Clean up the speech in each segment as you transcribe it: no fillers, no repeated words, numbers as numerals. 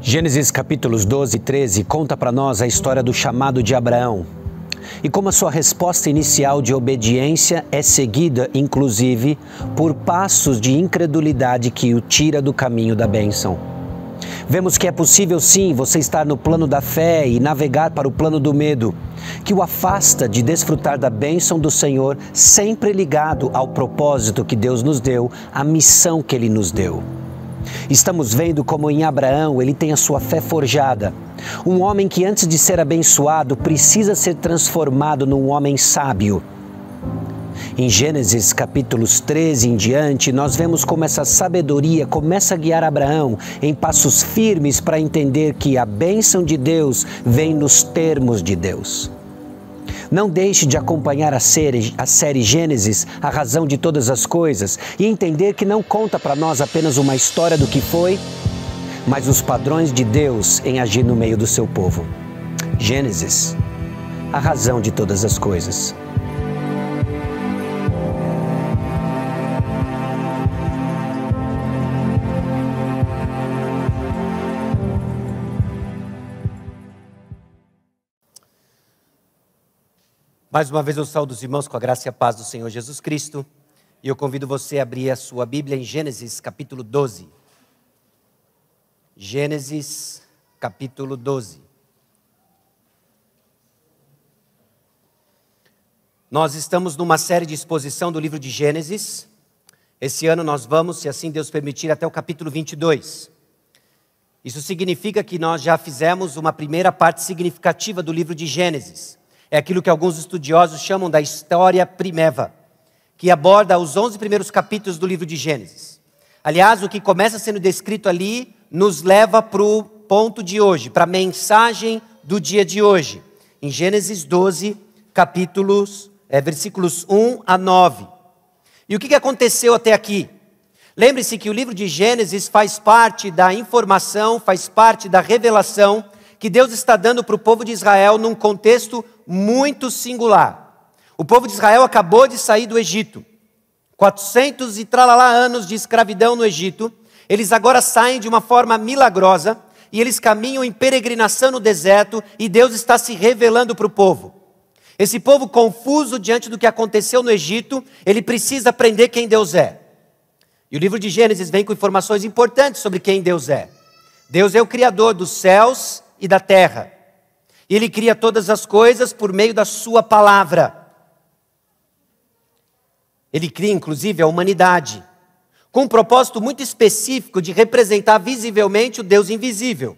Gênesis capítulos 12 e 13 conta para nós a história do chamado de Abraão e como a sua resposta inicial de obediência é seguida, inclusive, por passos de incredulidade que o tira do caminho da bênção. Vemos que é possível sim você estar no plano da fé e navegar para o plano do medo, que o afasta de desfrutar da bênção do Senhor, sempre ligado ao propósito que Deus nos deu, à missão que Ele nos deu. Estamos vendo como em Abraão ele tem a sua fé forjada. Um homem que antes de ser abençoado precisa ser transformado num homem sábio. Em Gênesis capítulos 13 em diante, nós vemos como essa sabedoria começa a guiar Abraão em passos firmes para entender que a bênção de Deus vem nos termos de Deus. Não deixe de acompanhar a série Gênesis, a razão de todas as coisas, e entender que não conta para nós apenas uma história do que foi, mas os padrões de Deus em agir no meio do seu povo. Gênesis, a razão de todas as coisas. Mais uma vez eu saúdo os irmãos com a graça e a paz do Senhor Jesus Cristo. E eu convido você a abrir a sua Bíblia em Gênesis capítulo 12. Gênesis capítulo 12. Nós estamos numa série de exposição do livro de Gênesis. Esse ano nós vamos, se assim Deus permitir, até o capítulo 22. Isso significa que nós já fizemos uma primeira parte significativa do livro de Gênesis. É aquilo que alguns estudiosos chamam da história primeva, que aborda os 11 primeiros capítulos do livro de Gênesis. Aliás, o que começa sendo descrito ali nos leva para o ponto de hoje, para a mensagem do dia de hoje. Em Gênesis 12, versículos 1 a 9. E o que aconteceu até aqui? Lembre-se que o livro de Gênesis faz parte da informação, faz parte da revelação que Deus está dando para o povo de Israel num contexto muito singular. O povo de Israel acabou de sair do Egito. 400 e tralalá anos de escravidão no Egito. Eles agora saem de uma forma milagrosa e eles caminham em peregrinação no deserto e Deus está se revelando para o povo. Esse povo confuso diante do que aconteceu no Egito, ele precisa aprender quem Deus é. E o livro de Gênesis vem com informações importantes sobre quem Deus é. Deus é o Criador dos céus e da terra. E Ele cria todas as coisas por meio da sua palavra. Ele cria inclusive a humanidade, com um propósito muito específico de representar visivelmente o Deus invisível.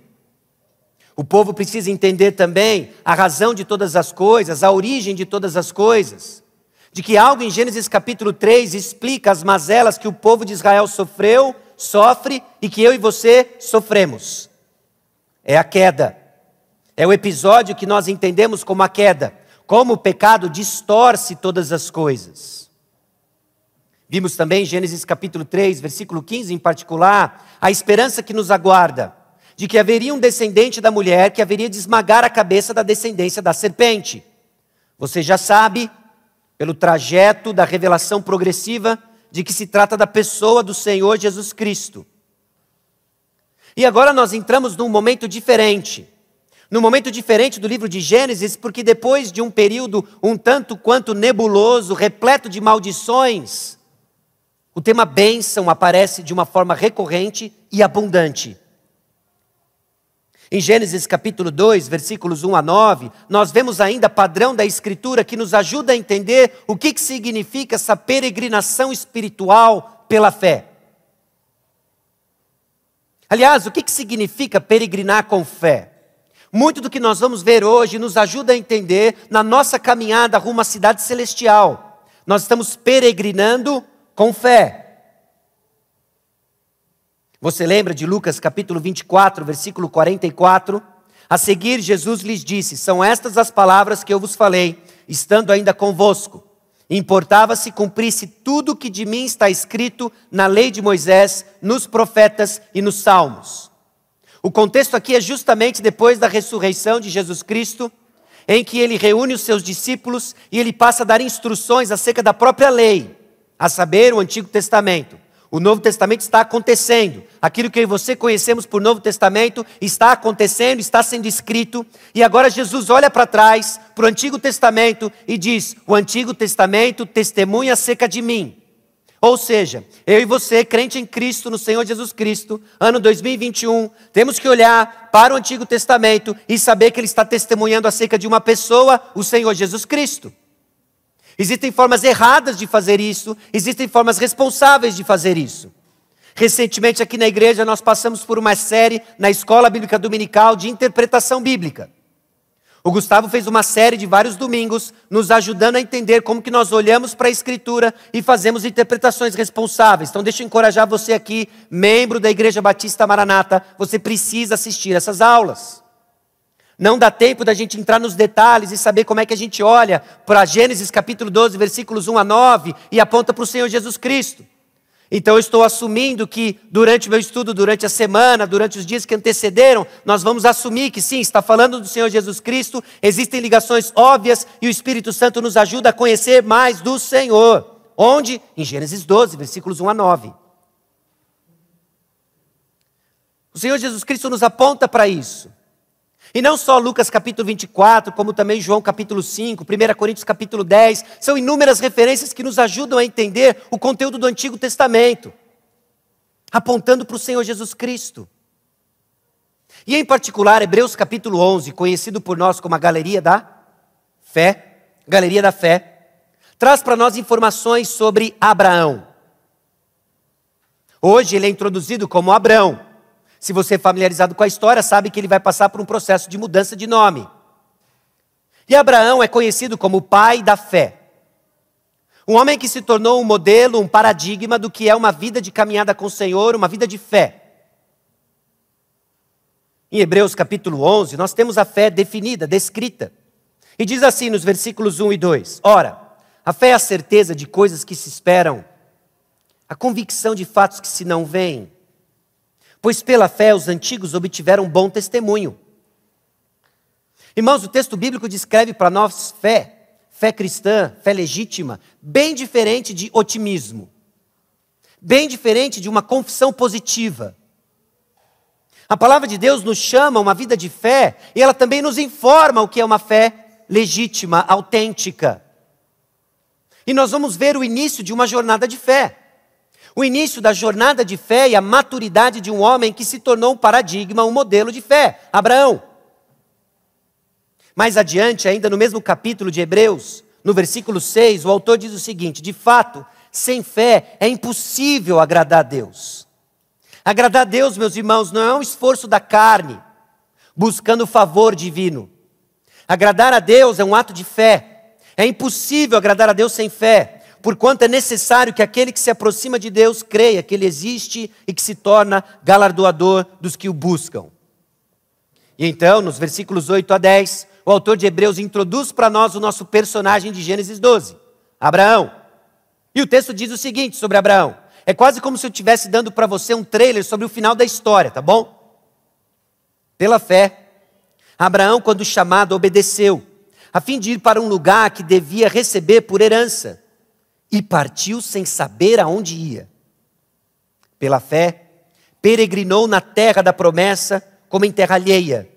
O povo precisa entender também a razão de todas as coisas, a origem de todas as coisas. De que algo em Gênesis capítulo 3 explica as mazelas que o povo de Israel sofreu, sofre e que eu e você sofremos. É a queda. É o episódio que nós entendemos como a queda. Como o pecado distorce todas as coisas. Vimos também em Gênesis capítulo 3, versículo 15 em particular, a esperança que nos aguarda. De que haveria um descendente da mulher que haveria de esmagar a cabeça da descendência da serpente. Você já sabe, pelo trajeto da revelação progressiva, de que se trata da pessoa do Senhor Jesus Cristo. E agora nós entramos num momento diferente. Num momento diferente do livro de Gênesis, porque depois de um período um tanto quanto nebuloso, repleto de maldições, o tema bênção aparece de uma forma recorrente e abundante. Em Gênesis capítulo 2, versículos 1 a 9, nós vemos ainda padrão da Escritura que nos ajuda a entender o que significa essa peregrinação espiritual pela fé. Aliás, o que significa peregrinar com fé? Muito do que nós vamos ver hoje nos ajuda a entender na nossa caminhada rumo à cidade celestial. Nós estamos peregrinando com fé. Você lembra de Lucas capítulo 24, versículo 44? A seguir, Jesus lhes disse: são estas as palavras que eu vos falei, estando ainda convosco. Importava se cumprisse tudo o que de mim está escrito na lei de Moisés, nos profetas e nos salmos. O contexto aqui é justamente depois da ressurreição de Jesus Cristo, em que ele reúne os seus discípulos e ele passa a dar instruções acerca da própria lei, a saber, o Antigo Testamento. O Novo Testamento está acontecendo. Aquilo que você conhecemos por Novo Testamento está acontecendo, está sendo escrito. E agora Jesus olha para trás, para o Antigo Testamento e diz: o Antigo Testamento testemunha acerca de mim. Ou seja, eu e você, crente em Cristo, no Senhor Jesus Cristo, ano 2021, temos que olhar para o Antigo Testamento e saber que ele está testemunhando acerca de uma pessoa, o Senhor Jesus Cristo. Existem formas erradas de fazer isso, existem formas responsáveis de fazer isso. Recentemente aqui na igreja nós passamos por uma série na Escola Bíblica Dominical de interpretação bíblica. O Gustavo fez uma série de vários domingos, nos ajudando a entender como que nós olhamos para a Escritura e fazemos interpretações responsáveis. Então deixa eu encorajar você aqui, membro da Igreja Batista Maranata, você precisa assistir essas aulas. Não dá tempo da gente entrar nos detalhes e saber como é que a gente olha para Gênesis capítulo 12, versículos 1 a 9 e aponta para o Senhor Jesus Cristo. Então eu estou assumindo que durante o meu estudo, durante a semana, durante os dias que antecederam, nós vamos assumir que sim, está falando do Senhor Jesus Cristo, existem ligações óbvias e o Espírito Santo nos ajuda a conhecer mais do Senhor. Onde? Em Gênesis 12, versículos 1 a 9. O Senhor Jesus Cristo nos aponta para isso. E não só Lucas capítulo 24, como também João capítulo 5, 1 Coríntios capítulo 10, são inúmeras referências que nos ajudam a entender o conteúdo do Antigo Testamento, apontando para o Senhor Jesus Cristo. E em particular, Hebreus capítulo 11, conhecido por nós como a Galeria da Fé, traz para nós informações sobre Abraão. Hoje ele é introduzido como Abrão. Se você é familiarizado com a história, sabe que ele vai passar por um processo de mudança de nome. E Abraão é conhecido como o pai da fé. Um homem que se tornou um modelo, um paradigma do que é uma vida de caminhada com o Senhor, uma vida de fé. Em Hebreus capítulo 11, nós temos a fé definida, descrita. E diz assim nos versículos 1 e 2. Ora, a fé é a certeza de coisas que se esperam, a convicção de fatos que se não veem. Pois pela fé os antigos obtiveram bom testemunho. Irmãos, o texto bíblico descreve para nós fé cristã, fé legítima, bem diferente de otimismo, bem diferente de uma confissão positiva. A palavra de Deus nos chama a uma vida de fé e ela também nos informa o que é uma fé legítima, autêntica. E nós vamos ver o início de uma jornada de fé. O início da jornada de fé e a maturidade de um homem que se tornou um paradigma, um modelo de fé, Abraão. Mais adiante, ainda no mesmo capítulo de Hebreus, no versículo 6, o autor diz o seguinte: de fato, sem fé é impossível agradar a Deus. Agradar a Deus, meus irmãos, não é um esforço da carne, buscando o favor divino. Agradar a Deus é um ato de fé. É impossível agradar a Deus sem fé. Porquanto é necessário que aquele que se aproxima de Deus creia que Ele existe e que se torna galardoador dos que o buscam. E então, nos versículos 8 a 10, o autor de Hebreus introduz para nós o nosso personagem de Gênesis 12, Abraão. E o texto diz o seguinte sobre Abraão. É quase como se eu estivesse dando para você um trailer sobre o final da história, tá bom? Pela fé, Abraão, quando chamado, obedeceu, a fim de ir para um lugar que devia receber por herança. E partiu sem saber aonde ia. Pela fé, peregrinou na terra da promessa como em terra alheia,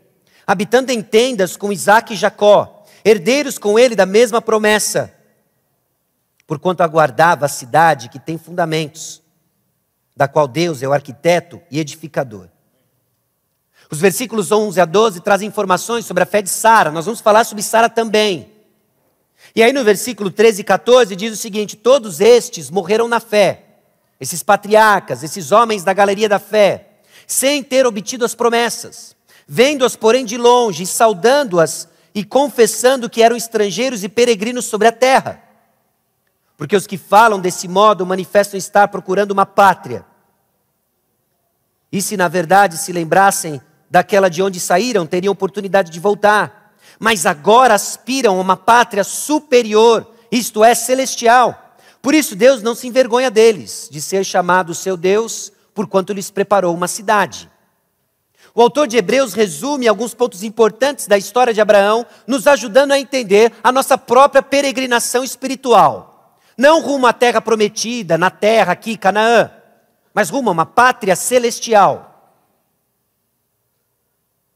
habitando em tendas com Isaque e Jacó, herdeiros com ele da mesma promessa, porquanto aguardava a cidade que tem fundamentos, da qual Deus é o arquiteto e edificador. Os versículos 11 a 12 trazem informações sobre a fé de Sara. Nós vamos falar sobre Sara também. E aí no versículo 13 e 14 diz o seguinte: todos estes morreram na fé, esses patriarcas, esses homens da galeria da fé, sem ter obtido as promessas, vendo-as porém de longe, saudando-as e confessando que eram estrangeiros e peregrinos sobre a terra. Porque os que falam desse modo manifestam estar procurando uma pátria. E se na verdade se lembrassem daquela de onde saíram, teriam oportunidade de voltar. Mas agora aspiram a uma pátria superior, isto é, celestial. Por isso Deus não se envergonha deles, de ser chamado seu Deus, porquanto lhes preparou uma cidade. O autor de Hebreus resume alguns pontos importantes da história de Abraão, nos ajudando a entender a nossa própria peregrinação espiritual. Não rumo à terra prometida, na terra aqui, Canaã, mas rumo a uma pátria celestial.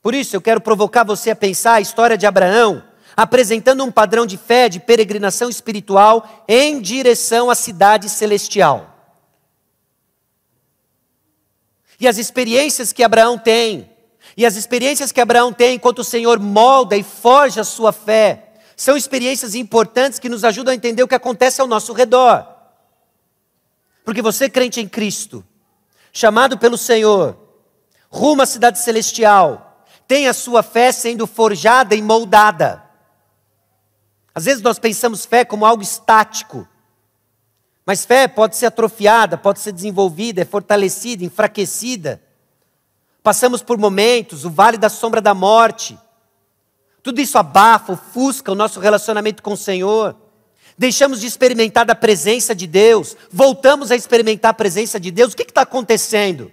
Por isso eu quero provocar você a pensar a história de Abraão, apresentando um padrão de fé, de peregrinação espiritual em direção à cidade celestial. E as experiências que Abraão tem, enquanto o Senhor molda e forja a sua fé, são experiências importantes que nos ajudam a entender o que acontece ao nosso redor. Porque você, crente em Cristo, chamado pelo Senhor, rumo à cidade celestial, tem a sua fé sendo forjada e moldada. Às vezes nós pensamos fé como algo estático, mas fé pode ser atrofiada, pode ser desenvolvida, é fortalecida, enfraquecida. Passamos por momentos, o vale da sombra da morte. Tudo isso abafa, ofusca o nosso relacionamento com o Senhor. Deixamos de experimentar da presença de Deus, voltamos a experimentar a presença de Deus. O que está acontecendo?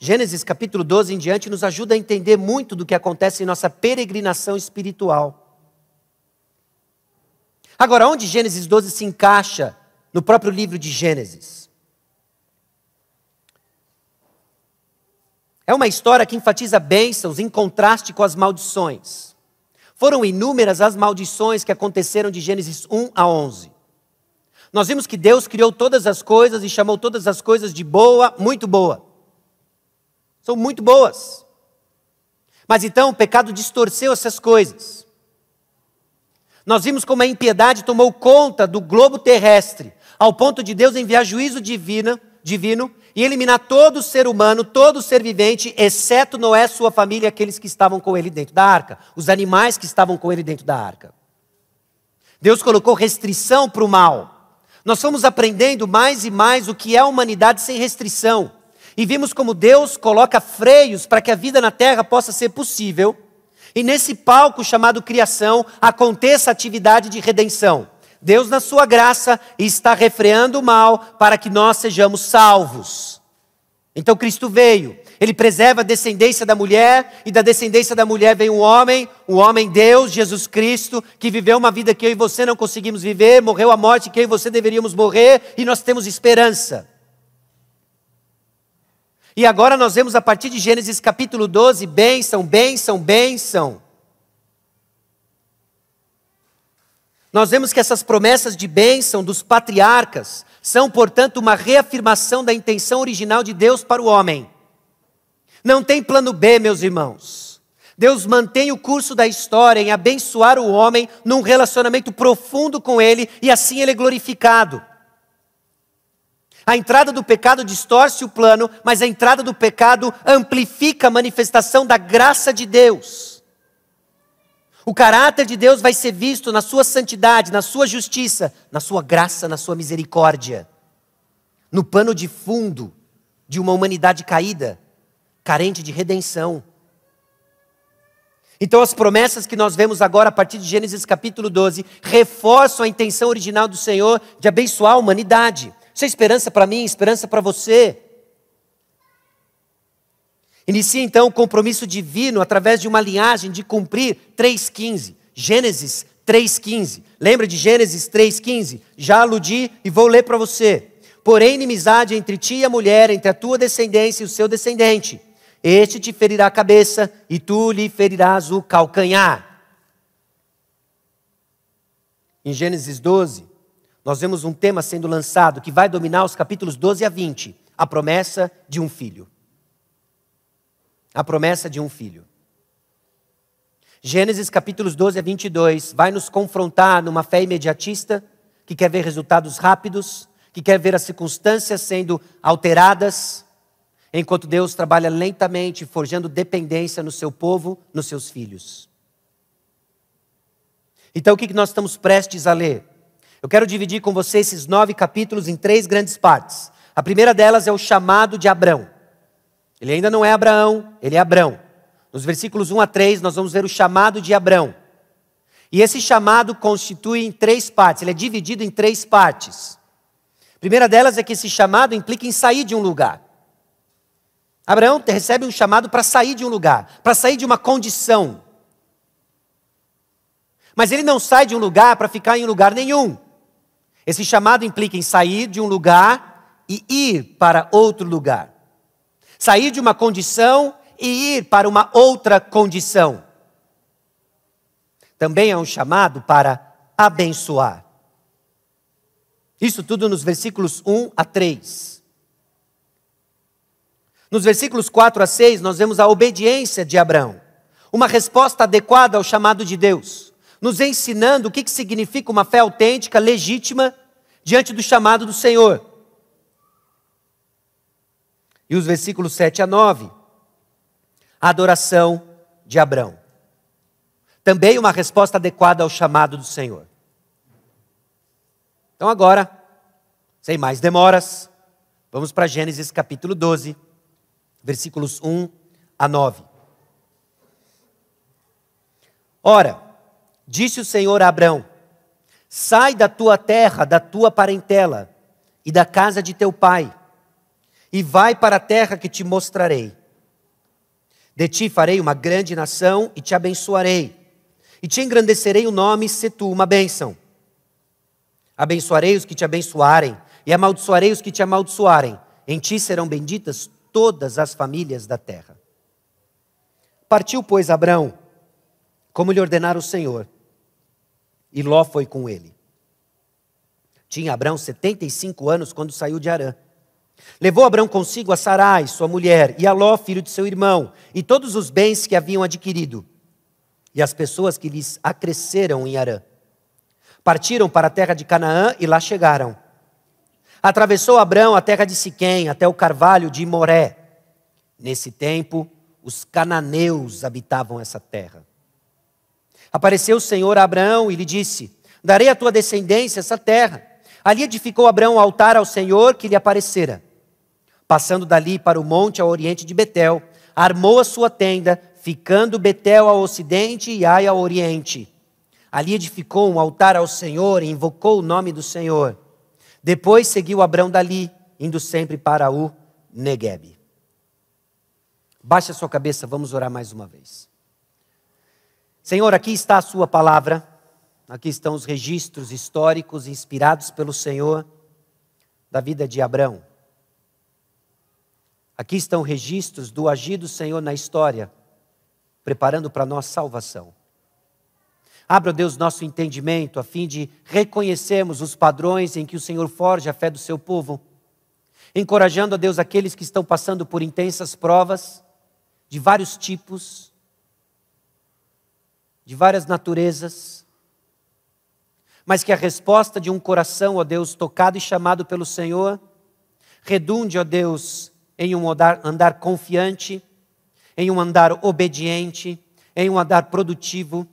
Gênesis capítulo 12 em diante nos ajuda a entender muito do que acontece em nossa peregrinação espiritual. Agora, onde Gênesis 12 se encaixa no próprio livro de Gênesis? É uma história que enfatiza bênçãos em contraste com as maldições. Foram inúmeras as maldições que aconteceram de Gênesis 1 a 11. Nós vimos que Deus criou todas as coisas e chamou todas as coisas de boa, muito boa. São muito boas. Mas então o pecado distorceu essas coisas. Nós vimos como a impiedade tomou conta do globo terrestre, ao ponto de Deus enviar juízo divino e eliminar todo ser humano, todo ser vivente, exceto Noé, sua família e aqueles que estavam com ele dentro da arca, os animais que estavam com ele dentro da arca. Deus colocou restrição para o mal. Nós fomos aprendendo mais e mais o que é a humanidade sem restrição. E vimos como Deus coloca freios para que a vida na terra possa ser possível. E nesse palco chamado criação, aconteça a atividade de redenção. Deus, na sua graça, está refreando o mal para que nós sejamos salvos. Então Cristo veio, Ele preserva a descendência da mulher, e da descendência da mulher vem um homem Deus, Jesus Cristo, que viveu uma vida que eu e você não conseguimos viver, morreu a morte que eu e você deveríamos morrer, e nós temos esperança. E agora nós vemos a partir de Gênesis capítulo 12, bênção, bênção, bênção. Nós vemos que essas promessas de bênção dos patriarcas são, portanto, uma reafirmação da intenção original de Deus para o homem. Não tem plano B, meus irmãos. Deus mantém o curso da história em abençoar o homem num relacionamento profundo com Ele, e assim Ele é glorificado. A entrada do pecado distorce o plano, mas a entrada do pecado amplifica a manifestação da graça de Deus. O caráter de Deus vai ser visto na sua santidade, na sua justiça, na sua graça, na sua misericórdia. No pano de fundo de uma humanidade caída, carente de redenção. Então as promessas que nós vemos agora a partir de Gênesis capítulo 12, reforçam a intenção original do Senhor de abençoar a humanidade. Isso é esperança para mim, esperança para você. Inicia então o compromisso divino através de uma linhagem de cumprir 3:15. Gênesis 3:15. Lembra de Gênesis 3:15? Já aludi e vou ler para você. Porém, inimizade entre ti e a mulher, entre a tua descendência e o seu descendente. Este te ferirá a cabeça e tu lhe ferirás o calcanhar. Em Gênesis 12, nós vemos um tema sendo lançado que vai dominar os capítulos 12 a 20. A promessa de um filho. A promessa de um filho. Gênesis capítulos 12 a 22 vai nos confrontar numa fé imediatista, que quer ver resultados rápidos, que quer ver as circunstâncias sendo alteradas, enquanto Deus trabalha lentamente, forjando dependência no seu povo, nos seus filhos. Então o que nós estamos prestes a ler? Eu quero dividir com você esses 9 capítulos em 3 grandes partes. A primeira delas é o chamado de Abrão. Ele ainda não é Abraão, ele é Abrão. Nos versículos 1 a 3, nós vamos ver o chamado de Abrão. E esse chamado constitui em 3 partes, ele é dividido em 3 partes. A primeira delas é que esse chamado implica em sair de um lugar. Abraão recebe um chamado para sair de um lugar, para sair de uma condição. Mas ele não sai de um lugar para ficar em lugar nenhum. Esse chamado implica em sair de um lugar e ir para outro lugar. Sair de uma condição e ir para uma outra condição. Também é um chamado para abençoar. Isso tudo nos versículos 1 a 3. Nos versículos 4 a 6, nós vemos a obediência de Abraão. Uma resposta adequada ao chamado de Deus, nos ensinando o que significa uma fé autêntica, legítima, diante do chamado do Senhor. E os versículos 7 a 9, a adoração de Abraão. Também uma resposta adequada ao chamado do Senhor. Então agora, sem mais demoras, vamos para Gênesis capítulo 12, versículos 1 a 9. Ora, disse o Senhor a Abrão: sai da tua terra, da tua parentela e da casa de teu pai, e vai para a terra que te mostrarei. De ti farei uma grande nação e te abençoarei, e te engrandecerei o nome, se tu uma bênção. Abençoarei os que te abençoarem, e amaldiçoarei os que te amaldiçoarem. Em ti serão benditas todas as famílias da terra. Partiu, pois, Abrão, como lhe ordenara o Senhor, e Ló foi com ele. Tinha Abrão 75 anos quando saiu de Harã. Levou Abrão consigo a Sarai, sua mulher, e a Ló, filho de seu irmão, e todos os bens que haviam adquirido, e as pessoas que lhes acresceram em Harã. Partiram para a terra de Canaã e lá chegaram. Atravessou Abrão a terra de Siquém, até o carvalho de Moré. Nesse tempo, os cananeus habitavam essa terra. Apareceu o Senhor a Abrão e lhe disse: darei à tua descendência essa terra. Ali edificou Abrão um altar ao Senhor que lhe aparecera. Passando dali para o monte ao oriente de Betel, armou a sua tenda, ficando Betel ao ocidente e Ai ao oriente. Ali edificou um altar ao Senhor e invocou o nome do Senhor. Depois seguiu Abrão dali, indo sempre para o Neguebe. Baixe a sua cabeça, vamos orar mais uma vez. Senhor, aqui está a sua palavra, aqui estão os registros históricos inspirados pelo Senhor da vida de Abrão. Aqui estão registros do agir do Senhor na história, preparando para nós salvação. Abra, Deus, nosso entendimento a fim de reconhecermos os padrões em que o Senhor forja a fé do seu povo, encorajando, a Deus, aqueles que estão passando por intensas provas, de vários tipos, de várias naturezas, mas que a resposta de um coração, ó Deus, tocado e chamado pelo Senhor, redunde, ó Deus, em um andar confiante, em um andar obediente, em um andar produtivo,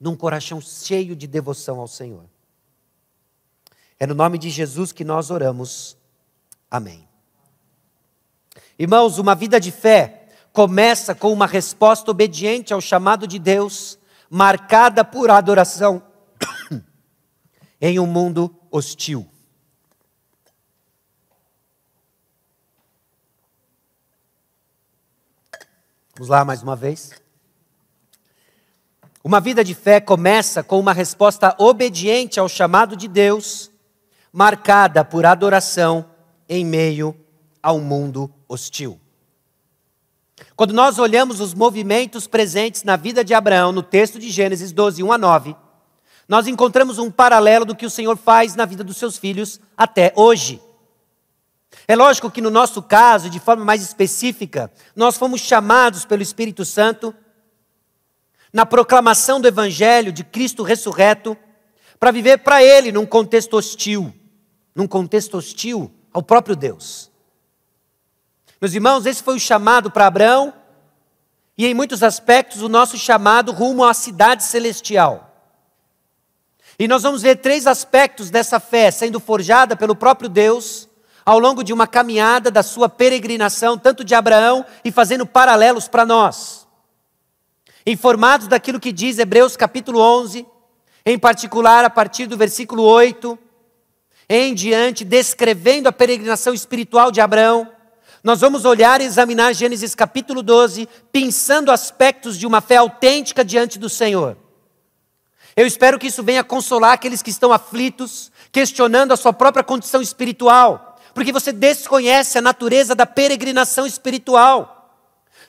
num coração cheio de devoção ao Senhor. É no nome de Jesus que nós oramos. Amém. Irmãos, uma vida de fé começa com uma resposta obediente ao chamado de Deus, marcada por adoração em um mundo hostil. Vamos lá mais uma vez. Uma vida de fé começa com uma resposta obediente ao chamado de Deus, marcada por adoração em meio a um mundo hostil. Quando nós olhamos os movimentos presentes na vida de Abraão, no texto de Gênesis 12, 1 a 9, nós encontramos um paralelo do que o Senhor faz na vida dos seus filhos até hoje. É lógico que no nosso caso, de forma mais específica, nós fomos chamados pelo Espírito Santo na proclamação do Evangelho de Cristo ressurreto, para viver para Ele num contexto hostil ao próprio Deus. Meus irmãos, esse foi o chamado para Abraão, e em muitos aspectos o nosso chamado rumo à cidade celestial. E nós vamos ver 3 aspectos dessa fé sendo forjada pelo próprio Deus, ao longo de uma caminhada da sua peregrinação, tanto de Abraão, e fazendo paralelos para nós. Informados daquilo que diz Hebreus capítulo 11, em particular a partir do versículo 8, em diante, descrevendo a peregrinação espiritual de Abraão, nós vamos olhar e examinar Gênesis capítulo 12, pensando aspectos de uma fé autêntica diante do Senhor. Eu espero que isso venha consolar aqueles que estão aflitos, questionando a sua própria condição espiritual, porque você desconhece a natureza da peregrinação espiritual.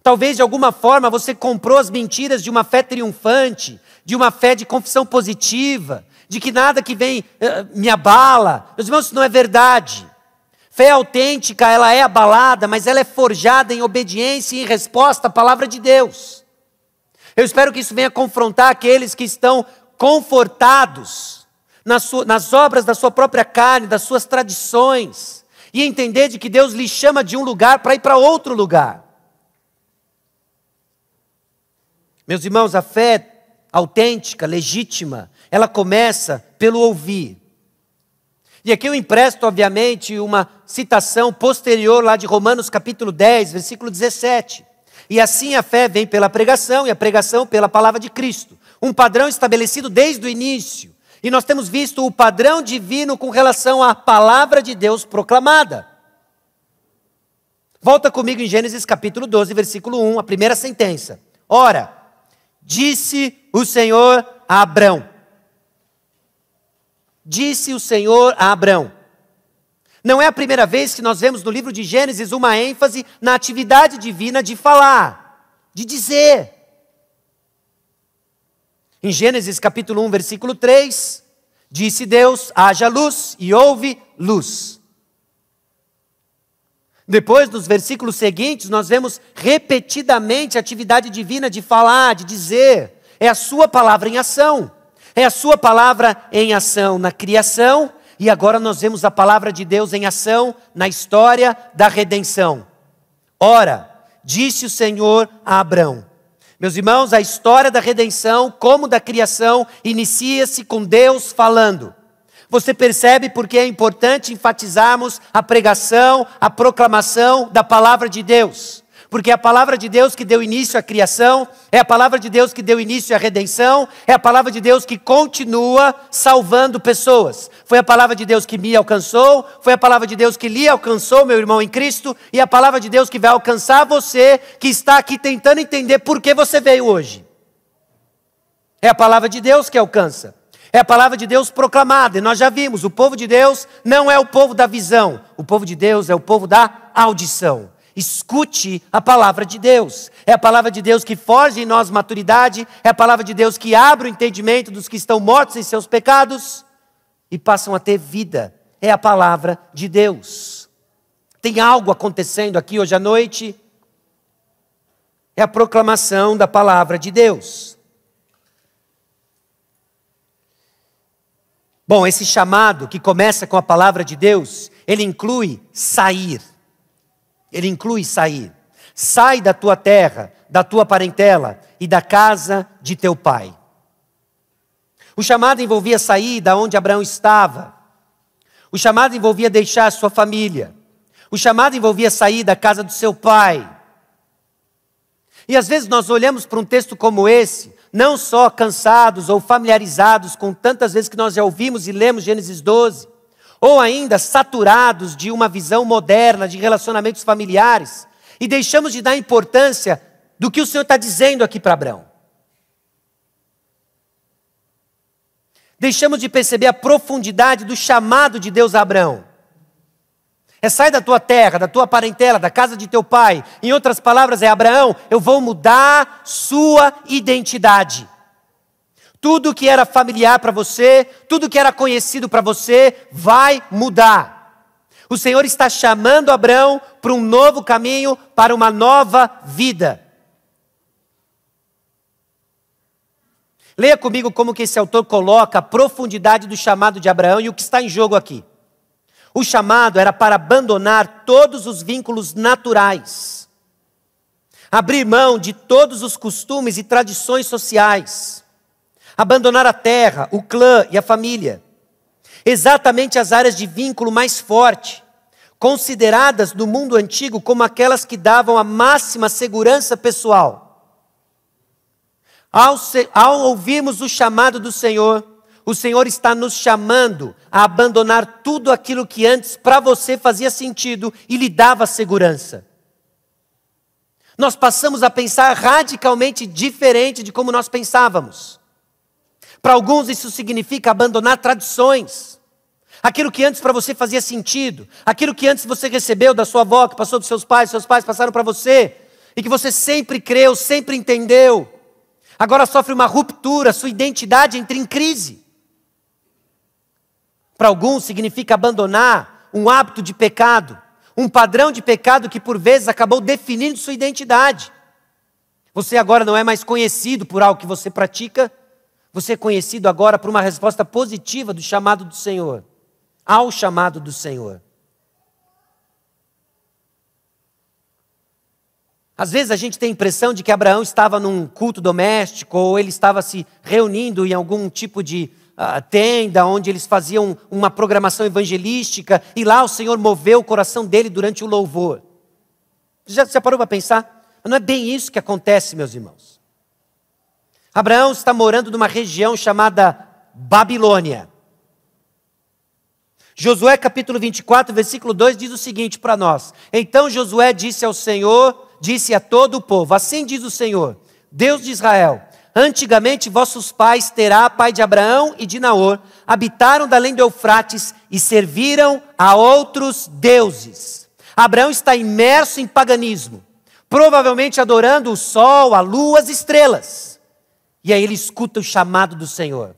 Talvez de alguma forma você comprou as mentiras de uma fé triunfante, de uma fé de confissão positiva, de que nada que vem me abala. Meus irmãos, isso não é verdade. Fé autêntica, ela é abalada, mas ela é forjada em obediência e em resposta à palavra de Deus. Eu espero que isso venha confrontar aqueles que estão confortados nas obras da sua própria carne, das suas tradições, e entender de que Deus lhe chama de um lugar para ir para outro lugar. Meus irmãos, a fé autêntica, legítima, ela começa pelo ouvir. E aqui eu empresto, obviamente, uma citação posterior lá de Romanos capítulo 10, versículo 17. E assim a fé vem pela pregação, e a pregação pela palavra de Cristo. Um padrão estabelecido desde o início. E nós temos visto o padrão divino com relação à palavra de Deus proclamada. Volta comigo em Gênesis capítulo 12, versículo 1, a primeira sentença. Ora, disse o Senhor a Abrão. Disse o Senhor a Abrão. Não é a primeira vez que nós vemos no livro de Gênesis uma ênfase na atividade divina de falar, de dizer. Em Gênesis capítulo 1, versículo 3, disse Deus, haja luz, e houve luz. Depois, nos versículos seguintes, nós vemos repetidamente a atividade divina de falar, de dizer. É a sua palavra em ação. É a sua palavra em ação na criação, e agora nós vemos a palavra de Deus em ação na história da redenção. Ora, disse o Senhor a Abrão. Meus irmãos, a história da redenção, como da criação, inicia-se com Deus falando. Você percebe porque é importante enfatizarmos a pregação, a proclamação da palavra de Deus. Porque é a palavra de Deus que deu início à criação, é a palavra de Deus que deu início à redenção, é a palavra de Deus que continua salvando pessoas. Foi a palavra de Deus que me alcançou, foi a palavra de Deus que lhe alcançou, meu irmão em Cristo, e a palavra de Deus que vai alcançar você, que está aqui tentando entender por que você veio hoje. É a palavra de Deus que alcança. É a palavra de Deus proclamada, e nós já vimos, o povo de Deus não é o povo da visão, o povo de Deus é o povo da audição. Escute a palavra de Deus. É a palavra de Deus que forja em nós maturidade, é a palavra de Deus que abre o entendimento dos que estão mortos em seus pecados e passam a ter vida. É a palavra de Deus. Tem algo acontecendo aqui hoje à noite? É a proclamação da palavra de Deus. Bom, esse chamado que começa com a palavra de Deus, ele inclui sair. Ele inclui sair. Sai da tua terra, da tua parentela e da casa de teu pai. O chamado envolvia sair da onde Abraão estava. O chamado envolvia deixar a sua família. O chamado envolvia sair da casa do seu pai. E às vezes nós olhamos para um texto como esse, não só cansados ou familiarizados com tantas vezes que nós já ouvimos e lemos Gênesis 12, ou ainda saturados de uma visão moderna de relacionamentos familiares, e deixamos de dar importância do que o Senhor está dizendo aqui para Abraão. Deixamos de perceber a profundidade do chamado de Deus a Abraão. É sai da tua terra, da tua parentela, da casa de teu pai. Em outras palavras, é Abraão, eu vou mudar sua identidade. Tudo que era familiar para você, tudo que era conhecido para você, vai mudar. O Senhor está chamando Abraão para um novo caminho, para uma nova vida. Leia comigo como que esse autor coloca a profundidade do chamado de Abraão e o que está em jogo aqui. O chamado era para abandonar todos os vínculos naturais. Abrir mão de todos os costumes e tradições sociais. Abandonar a terra, o clã e a família. Exatamente as áreas de vínculo mais forte, consideradas no mundo antigo como aquelas que davam a máxima segurança pessoal. Ao ouvirmos o chamado do Senhor, o Senhor está nos chamando a abandonar tudo aquilo que antes para você fazia sentido e lhe dava segurança. Nós passamos a pensar radicalmente diferente de como nós pensávamos. Para alguns isso significa abandonar tradições, Aquilo que antes para você fazia sentido, aquilo que antes você recebeu da sua avó, que passou dos seus pais passaram para você, e que você sempre creu, sempre entendeu, agora sofre uma ruptura, sua identidade entra em crise. Para alguns significa abandonar um hábito de pecado, um padrão de pecado que por vezes acabou definindo sua identidade. Você agora não é mais conhecido por algo que você pratica, você é conhecido agora por uma resposta positiva do chamado do Senhor, ao chamado do Senhor. Às vezes a gente tem a impressão de que Abraão estava num culto doméstico, ou ele estava se reunindo em algum tipo de tenda, onde eles faziam uma programação evangelística, e lá o Senhor moveu o coração dele durante o louvor. Já parou para pensar? Não é bem isso que acontece, meus irmãos. Abraão está morando numa região chamada Babilônia. Josué capítulo 24, versículo 2 diz o seguinte para nós: então Josué disse ao Senhor, disse a todo o povo, assim diz o Senhor, Deus de Israel, antigamente vossos pais, Terá, pai de Abraão e de Naor, habitaram da além do Eufrates e serviram a outros deuses. Abraão está imerso em paganismo, provavelmente adorando o sol, a lua, as estrelas. E aí ele escuta o chamado do Senhor.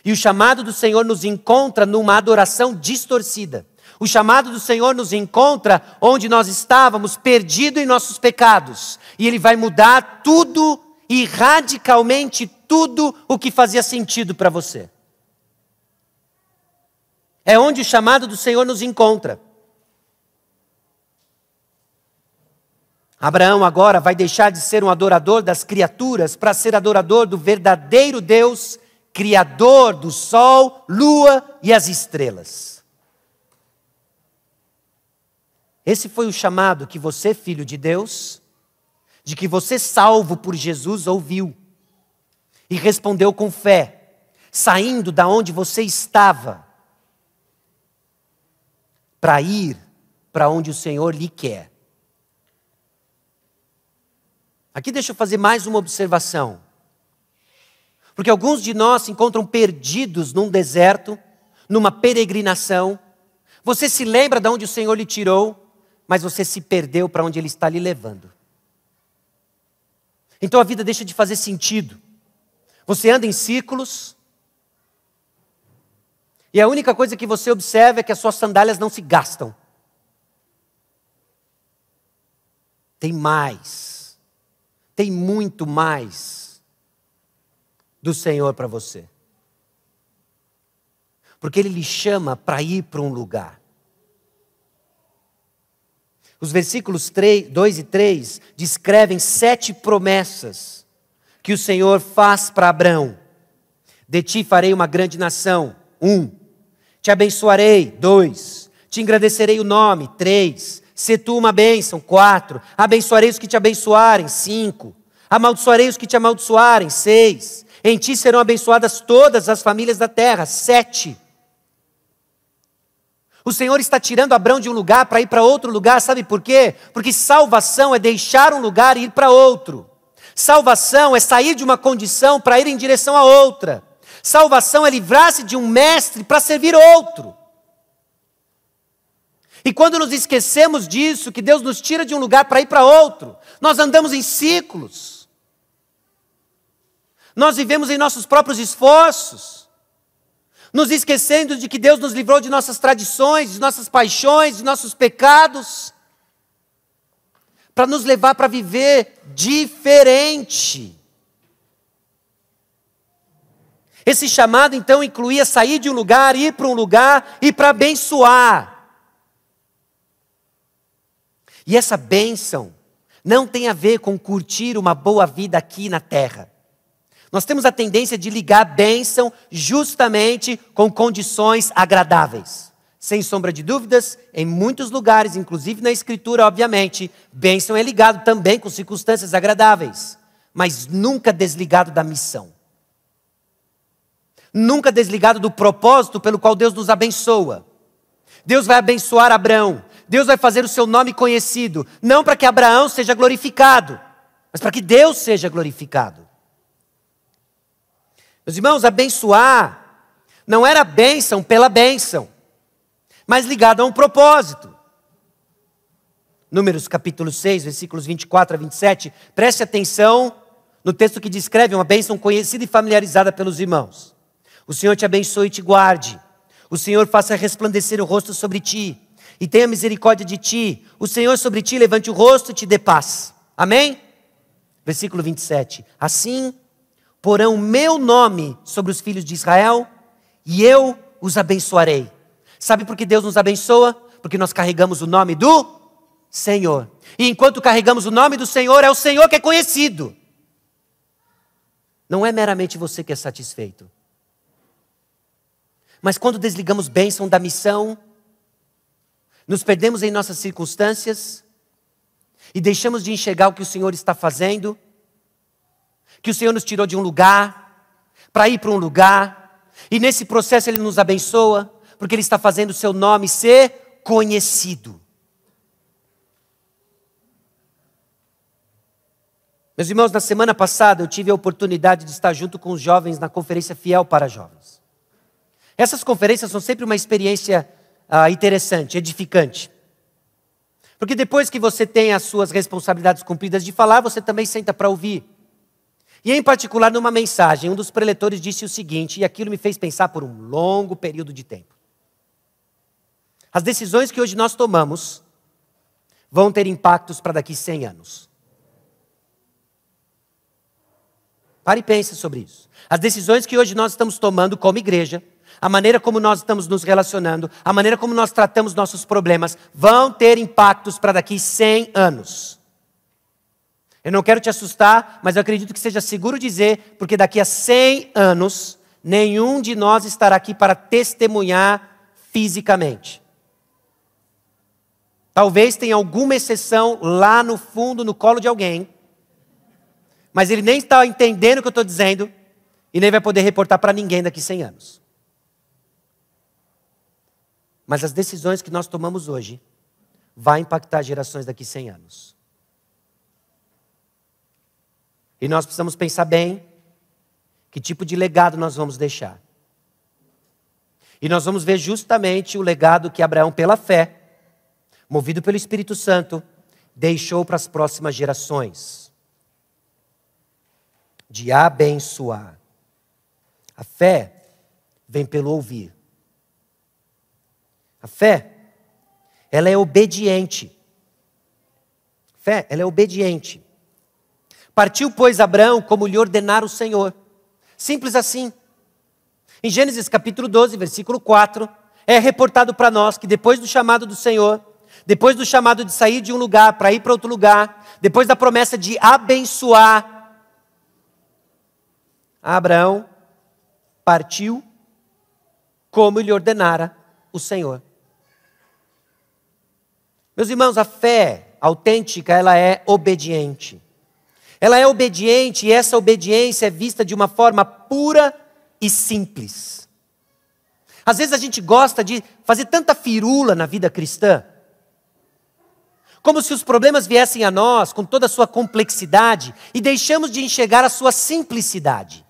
E o chamado do Senhor nos encontra numa adoração distorcida. O chamado do Senhor nos encontra onde nós estávamos, perdidos em nossos pecados. E Ele vai mudar tudo e radicalmente tudo o que fazia sentido para você. É onde o chamado do Senhor nos encontra. Abraão agora vai deixar de ser um adorador das criaturas para ser adorador do verdadeiro Deus, Criador do sol, lua e as estrelas. Esse foi o chamado que você, filho de Deus, de que você, salvo por Jesus, ouviu e respondeu com fé, saindo da onde você estava, para ir para onde o Senhor lhe quer. Aqui deixa eu fazer mais uma observação. Porque alguns de nós se encontram perdidos num deserto, numa peregrinação. Você se lembra de onde o Senhor lhe tirou, mas você se perdeu para onde Ele está lhe levando. Então a vida deixa de fazer sentido. Você anda em círculos, e a única coisa que você observa é que as suas sandálias não se gastam. Tem mais. Tem muito mais do Senhor para você. Porque Ele lhe chama para ir para um lugar. Os versículos 2 e 3 descrevem 7 promessas que o Senhor faz para Abraão. De ti farei uma grande nação. 1. Te abençoarei. 2. Te engrandecerei o nome. 3. Se tu uma bênção. 4. Abençoarei os que te abençoarem. 5. Amaldiçoarei os que te amaldiçoarem. 6. Em ti serão abençoadas todas as famílias da terra. 7. O Senhor está tirando Abraão de um lugar para ir para outro lugar, sabe por quê? Porque salvação é deixar um lugar e ir para outro. Salvação é sair de uma condição para ir em direção a outra. Salvação é livrar-se de um mestre para servir outro. E quando nos esquecemos disso, que Deus nos tira de um lugar para ir para outro, nós andamos em ciclos. Nós vivemos em nossos próprios esforços, nos esquecendo de que Deus nos livrou de nossas tradições, de nossas paixões, de nossos pecados, para nos levar para viver diferente. Esse chamado então incluía sair de um lugar, ir para um lugar e para abençoar. E essa bênção não tem a ver com curtir uma boa vida aqui na terra. Nós temos a tendência de ligar a bênção justamente com condições agradáveis. Sem sombra de dúvidas, em muitos lugares, inclusive na Escritura, obviamente, bênção é ligado também com circunstâncias agradáveis, mas nunca desligado da missão. Nunca desligado do propósito pelo qual Deus nos abençoa. Deus vai abençoar Abraão. Deus vai fazer o seu nome conhecido, não para que Abraão seja glorificado, mas para que Deus seja glorificado. Meus irmãos, abençoar não era bênção pela bênção. mas ligado a um propósito. Números capítulo 6, versículos 24 a 27. Preste atenção no texto que descreve uma bênção conhecida e familiarizada pelos irmãos. O Senhor te abençoe e te guarde. O Senhor faça resplandecer o rosto sobre ti e tenha misericórdia de ti. O Senhor sobre ti levante o rosto e te dê paz. Amém? Versículo 27. Assim porão o meu nome sobre os filhos de Israel e eu os abençoarei. Sabe por que Deus nos abençoa? Porque nós carregamos o nome do Senhor. E enquanto carregamos o nome do Senhor, é o Senhor que é conhecido. Não é meramente você que é satisfeito. Mas quando desligamos bênção da missão, nos perdemos em nossas circunstâncias e deixamos de enxergar o que o Senhor está fazendo, que o Senhor nos tirou de um lugar para ir para um lugar, e nesse processo Ele nos abençoa, porque Ele está fazendo o seu nome ser conhecido. Meus irmãos, na semana passada eu tive a oportunidade de estar junto com os jovens na conferência Fiel para Jovens. Essas conferências são sempre uma experiência interessante, edificante. Porque depois que você tem as suas responsabilidades cumpridas de falar, você também senta para ouvir. E em particular numa mensagem, um dos preletores disse o seguinte, e aquilo me fez pensar por um longo período de tempo. As decisões que hoje nós tomamos vão ter impactos para daqui 100 anos. Pare e pense sobre isso. As decisões que hoje nós estamos tomando como igreja, a maneira como nós estamos nos relacionando, a maneira como nós tratamos nossos problemas, vão ter impactos para daqui 100 anos. Eu não quero te assustar, mas eu acredito que seja seguro dizer, porque daqui a 100 anos, nenhum de nós estará aqui para testemunhar fisicamente. Talvez tenha alguma exceção lá no fundo, no colo de alguém, mas ele nem está entendendo o que eu estou dizendo e nem vai poder reportar para ninguém daqui 100 anos. Mas as decisões que nós tomamos hoje vão impactar gerações daqui 100 anos. E nós precisamos pensar bem que tipo de legado nós vamos deixar. E nós vamos ver justamente o legado que Abraão, pela fé, movido pelo Espírito Santo, deixou para as próximas gerações. De abençoar. A fé vem pelo ouvir. A fé, ela é obediente. Fé, ela é obediente. Partiu, pois, Abraão como lhe ordenara o Senhor. Simples assim. Em Gênesis capítulo 12, versículo 4, é reportado para nós que depois do chamado do Senhor, depois do chamado de sair de um lugar para ir para outro lugar, depois da promessa de abençoar, Abraão partiu como lhe ordenara o Senhor. Meus irmãos, a fé autêntica, ela é obediente. Ela é obediente e essa obediência é vista de uma forma pura e simples. Às vezes a gente gosta de fazer tanta firula na vida cristã, como se os problemas viessem a nós com toda a sua complexidade e deixamos de enxergar a sua simplicidade.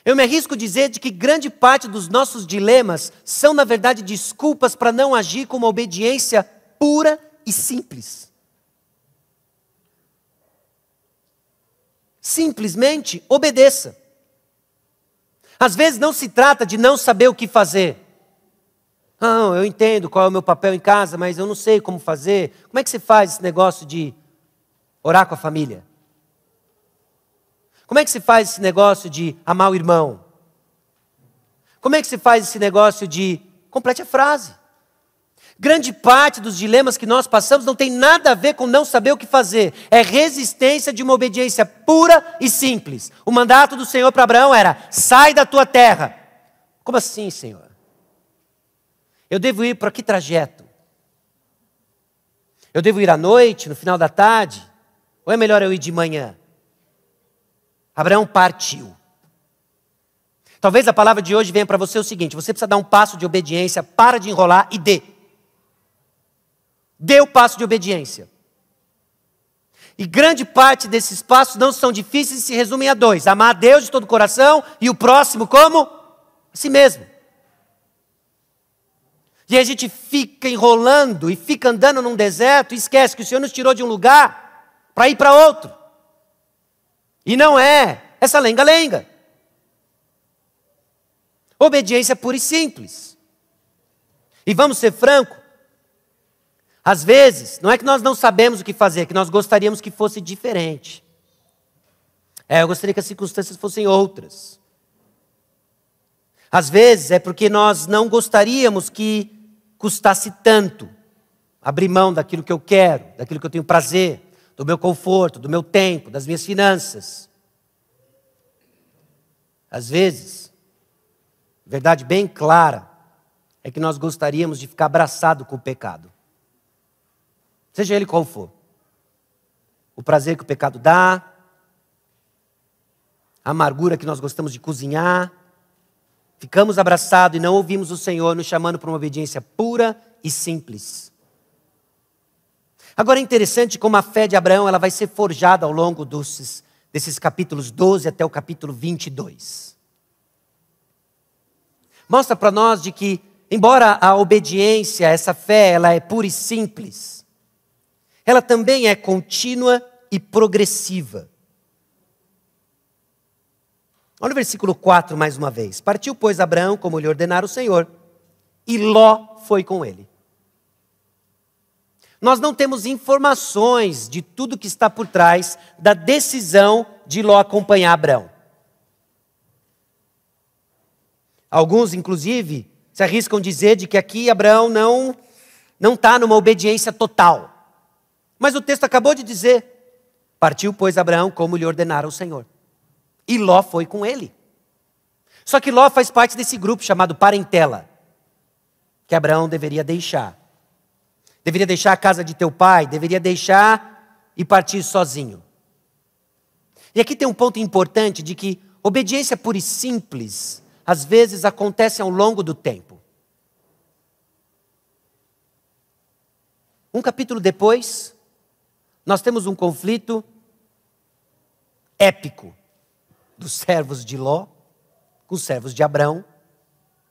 Eu me arrisco a dizer de que grande parte dos nossos dilemas são, na verdade, desculpas para não agir com uma obediência pura e simples. Simplesmente obedeça. Às vezes não se trata de não saber o que fazer. Não, eu entendo qual é o meu papel em casa, mas eu não sei como fazer. Como é que você faz esse negócio de orar com a família? Como é que se faz esse negócio de amar o irmão? Como é que se faz esse negócio de... Complete a frase. Grande parte dos dilemas que nós passamos não tem nada a ver com não saber o que fazer. É resistência de uma obediência pura e simples. O mandato do Senhor para Abraão era, sai da tua terra. Como assim, Senhor? Eu devo ir para que trajeto? Eu devo ir à noite, no final da tarde? Ou é melhor eu ir de manhã? Abraão partiu. Talvez a palavra de hoje venha para você o seguinte, você precisa dar um passo de obediência, para de enrolar e dê. Dê o passo de obediência. E grande parte desses passos não são difíceis e se resumem a 2. Amar a Deus de todo o coração e o próximo como? A si mesmo. E a gente fica enrolando e fica andando num deserto e esquece que o Senhor nos tirou de um lugar para ir para outro. E não é essa lenga-lenga. Obediência pura e simples. E vamos ser francos, às vezes, não é que nós não sabemos o que fazer, é que nós gostaríamos que fosse diferente. Eu gostaria que as circunstâncias fossem outras. Às vezes é porque nós não gostaríamos que custasse tanto abrir mão daquilo que eu quero, daquilo que eu tenho prazer, do meu conforto, do meu tempo, das minhas finanças. Às vezes, verdade bem clara, é que nós gostaríamos de ficar abraçado com o pecado. Seja ele qual for. O prazer que o pecado dá, a amargura que nós gostamos de cozinhar. Ficamos abraçados e não ouvimos o Senhor nos chamando para uma obediência pura e simples. Agora é interessante como a fé de Abraão ela vai ser forjada ao longo desses capítulos 12 até o capítulo 22. Mostra para nós de que, embora a obediência, essa fé, ela é pura e simples, ela também é contínua e progressiva. Olha o versículo 4 mais uma vez. Partiu, pois, Abraão, como lhe ordenara o Senhor, e Ló foi com ele. Nós não temos informações de tudo que está por trás da decisão de Ló acompanhar Abraão. Alguns, inclusive, se arriscam dizer de que aqui Abraão não está numa obediência total. Mas o texto acabou de dizer, partiu, pois, Abraão, como lhe ordenara o Senhor. E Ló foi com ele. Só que Ló faz parte desse grupo chamado parentela, que Abraão deveria deixar. Deveria deixar a casa de teu pai, deveria deixar e partir sozinho. E aqui tem um ponto importante de que obediência pura e simples, às vezes acontece ao longo do tempo. Um capítulo depois, nós temos um conflito épico dos servos de Ló com os servos de Abraão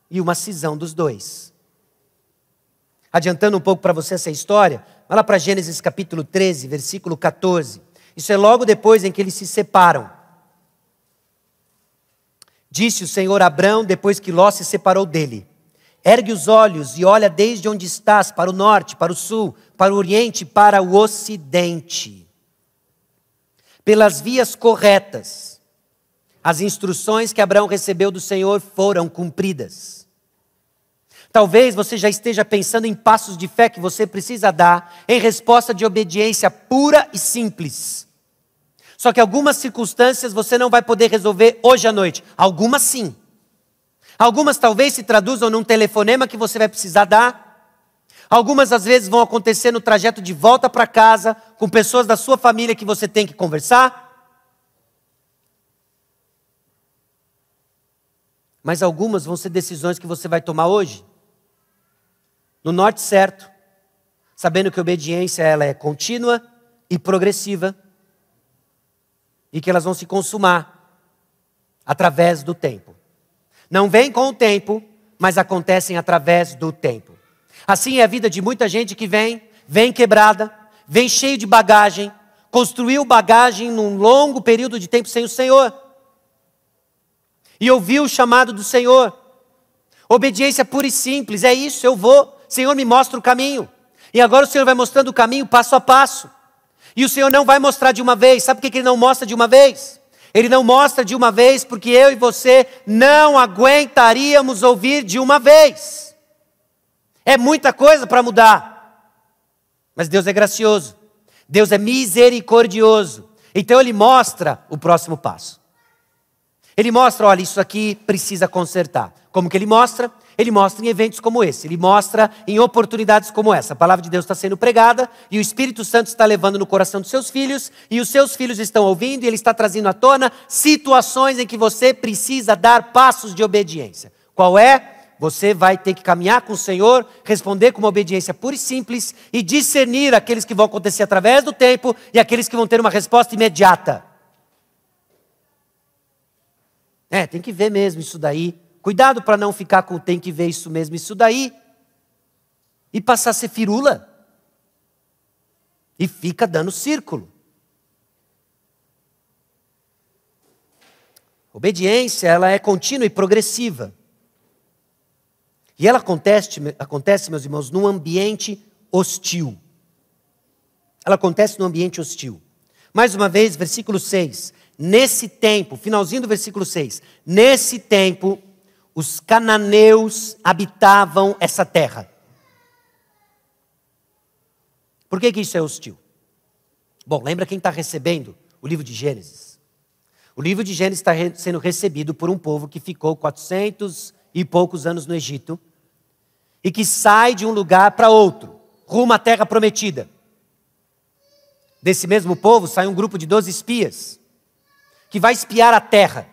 e uma cisão dos dois. Adiantando um pouco para você essa história, vai lá para Gênesis capítulo 13, versículo 14. Isso é logo depois em que eles se separam. Disse o Senhor a Abrão, depois que Ló se separou dele: ergue os olhos e olha desde onde estás, para o norte, para o sul, para o oriente, para o ocidente. Pelas vias corretas, as instruções que Abraão recebeu do Senhor foram cumpridas. Talvez você já esteja pensando em passos de fé que você precisa dar em resposta de obediência pura e simples. Só que algumas circunstâncias você não vai poder resolver hoje à noite. Algumas sim. Algumas talvez se traduzam num telefonema que você vai precisar dar. Algumas às vezes vão acontecer no trajeto de volta para casa, com pessoas da sua família que você tem que conversar. Mas algumas vão ser decisões que você vai tomar hoje. No norte certo, sabendo que a obediência ela é contínua e progressiva e que elas vão se consumar através do tempo. Não vem com o tempo, mas acontecem através do tempo. Assim é a vida de muita gente que vem quebrada, vem cheio de bagagem, construiu bagagem num longo período de tempo sem o Senhor. E ouviu o chamado do Senhor. Obediência pura e simples, é isso, eu vou. Senhor, me mostra o caminho. E agora o Senhor vai mostrando o caminho passo a passo. E o Senhor não vai mostrar de uma vez. Sabe por que Ele não mostra de uma vez? Ele não mostra de uma vez porque eu e você não aguentaríamos ouvir de uma vez. É muita coisa para mudar. Mas Deus é gracioso. Deus é misericordioso. Então Ele mostra o próximo passo. Ele mostra, olha, isso aqui precisa consertar. Como que Ele mostra? Ele mostra em eventos como esse, Ele mostra em oportunidades como essa. A palavra de Deus está sendo pregada e o Espírito Santo está levando no coração dos seus filhos e os seus filhos estão ouvindo e Ele está trazendo à tona situações em que você precisa dar passos de obediência. Qual é? Você vai ter que caminhar com o Senhor, responder com uma obediência pura e simples e discernir aqueles que vão acontecer através do tempo e aqueles que vão ter uma resposta imediata. Tem que ver mesmo isso daí. Cuidado para não ficar com tem que ver isso mesmo, isso daí. e passar a ser firula. E fica dando círculo. Obediência, ela é contínua e progressiva. E ela acontece, meus irmãos, num ambiente hostil. Ela acontece num ambiente hostil. Mais uma vez, versículo 6. Nesse tempo, finalzinho do versículo 6. Nesse tempo, os cananeus habitavam essa terra. Por que isso é hostil? Bom, lembra quem está recebendo o livro de Gênesis? O livro de Gênesis está sendo recebido por um povo que ficou 400 e poucos anos no Egito e que sai de um lugar para outro, rumo à terra prometida. Desse mesmo povo sai um grupo de 12 espias que vai espiar a terra.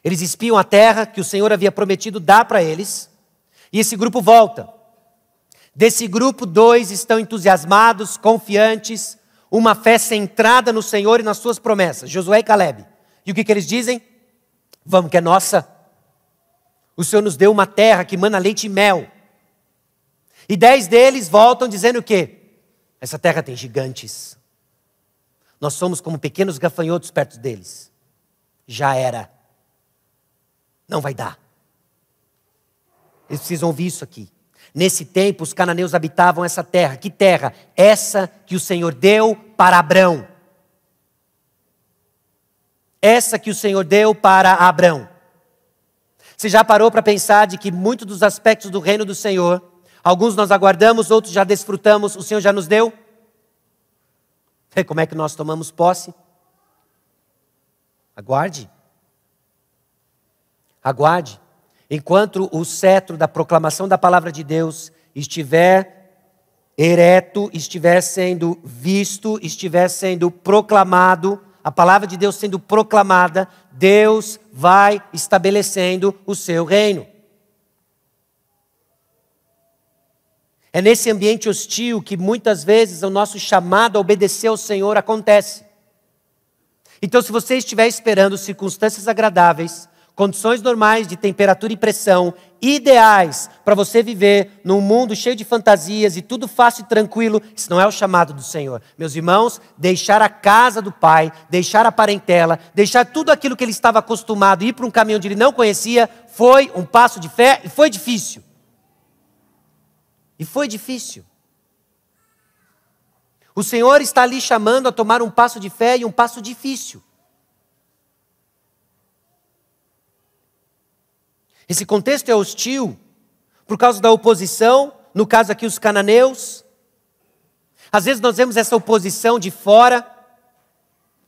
Eles espiam a terra que o Senhor havia prometido dar para eles e esse grupo volta. Desse grupo, 2 estão entusiasmados, confiantes, uma fé centrada no Senhor e nas suas promessas, Josué e Calebe. E o que eles dizem? Vamos, que é nossa. O Senhor nos deu uma terra que mana leite e mel. E 10 deles voltam dizendo o quê? Essa terra tem gigantes. Nós somos como pequenos gafanhotos perto deles. Já era. Não vai dar. Eles precisam ouvir isso aqui. Nesse tempo, os cananeus habitavam essa terra. Que terra? Essa que o Senhor deu para Abrão. Essa que o Senhor deu para Abrão. Você já parou para pensar de que muitos dos aspectos do reino do Senhor, alguns nós aguardamos, outros já desfrutamos, o Senhor já nos deu? E como é que nós tomamos posse? Aguarde. Aguarde. Enquanto o cetro da proclamação da palavra de Deus estiver ereto, estiver sendo visto, estiver sendo proclamado, a palavra de Deus sendo proclamada, Deus vai estabelecendo o seu reino. É nesse ambiente hostil que muitas vezes o nosso chamado a obedecer ao Senhor acontece. Então, se você estiver esperando circunstâncias agradáveis, condições normais de temperatura e pressão, ideais para você viver num mundo cheio de fantasias e tudo fácil e tranquilo, isso não é o chamado do Senhor. Meus irmãos, deixar a casa do Pai, deixar a parentela, deixar tudo aquilo que ele estava acostumado, ir para um caminho onde ele não conhecia, foi um passo de fé e foi difícil. E foi difícil. O Senhor está ali chamando a tomar um passo de fé e um passo difícil. Esse contexto é hostil por causa da oposição, no caso aqui os cananeus. Às vezes nós vemos essa oposição de fora,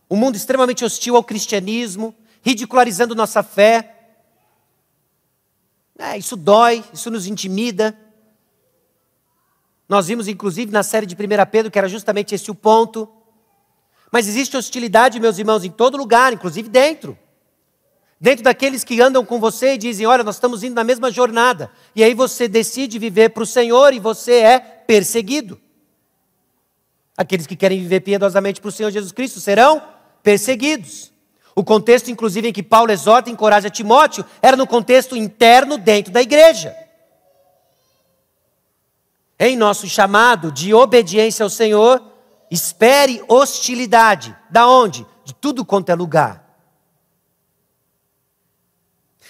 um mundo extremamente hostil ao cristianismo, ridicularizando nossa fé. Isso dói, isso nos intimida. Nós vimos inclusive na série de 1 Pedro que era justamente esse o ponto. Mas existe hostilidade, meus irmãos, em todo lugar, inclusive dentro. Dentro daqueles que andam com você e dizem, olha, nós estamos indo na mesma jornada. E aí você decide viver para o Senhor e você é perseguido. Aqueles que querem viver piedosamente para o Senhor Jesus Cristo serão perseguidos. O contexto, inclusive, em que Paulo exorta e encoraja Timóteo, era no contexto interno dentro da igreja. Em nosso chamado de obediência ao Senhor, espere hostilidade. Da onde? De tudo quanto é lugar.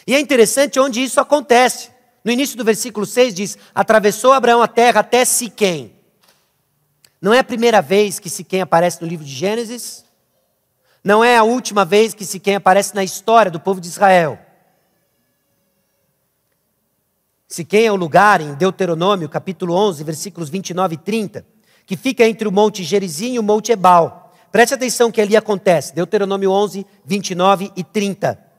E é interessante onde isso acontece. No início do versículo 6 diz, atravessou Abraão a terra até Siquém. Não é a primeira vez que Siquém aparece no livro de Gênesis. Não é a última vez que Siquém aparece na história do povo de Israel. Siquém é o lugar em Deuteronômio, capítulo 11, versículos 29 e 30, que fica entre o monte Gerizim e o monte Ebal. Preste atenção que ali acontece. Deuteronômio 11, 29 e 30.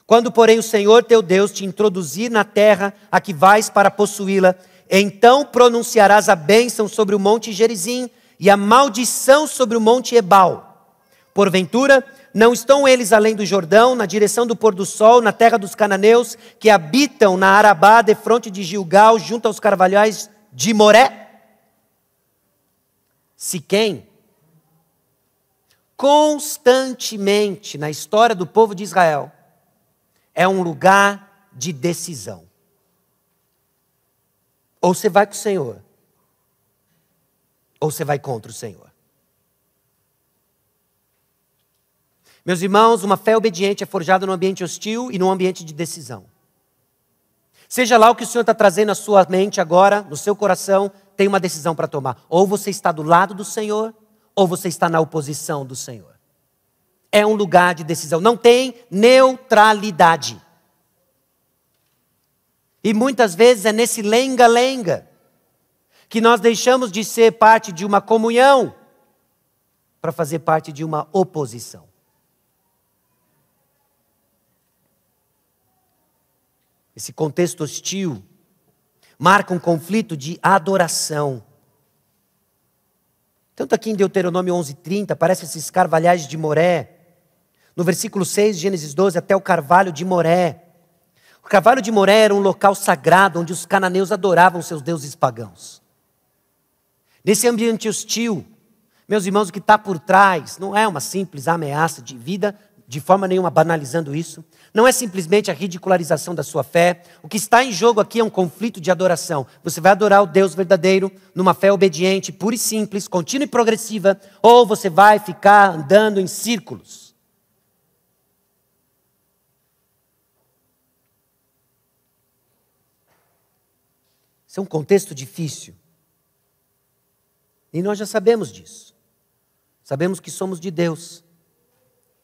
Quando, porém, o Senhor teu Deus te introduzir na terra a que vais para possuí-la, então pronunciarás a bênção sobre o monte Gerizim e a maldição sobre o monte Ebal. Porventura, não estão eles além do Jordão, na direção do pôr do sol, na terra dos cananeus, que habitam na Arabá, defronte de Gilgal, junto aos carvalhais de Moré? Siquém, constantemente na história do povo de Israel, é um lugar de decisão. Ou você vai com o Senhor, ou você vai contra o Senhor? Meus irmãos, uma fé obediente é forjada num ambiente hostil e num ambiente de decisão. Seja lá o que o Senhor está trazendo na sua mente agora, no seu coração, tem uma decisão para tomar. Ou você está do lado do Senhor, ou você está na oposição do Senhor. É um lugar de decisão, não tem neutralidade. E muitas vezes é nesse lenga-lenga que nós deixamos de ser parte de uma comunhão para fazer parte de uma oposição. Esse contexto hostil marca um conflito de adoração. Tanto aqui em Deuteronômio 11:30, aparece esses carvalhais de Moré. No versículo 6 de Gênesis 12, até o carvalho de Moré. O carvalho de Moré era um local sagrado onde os cananeus adoravam seus deuses pagãos. Nesse ambiente hostil, meus irmãos, o que está por trás não é uma simples ameaça de vida, de forma nenhuma banalizando isso. Não é simplesmente a ridicularização da sua fé. O que está em jogo aqui é um conflito de adoração. Você vai adorar o Deus verdadeiro numa fé obediente, pura e simples, contínua e progressiva, ou você vai ficar andando em círculos. Esse é um contexto difícil. E nós já sabemos disso. Sabemos que somos de Deus.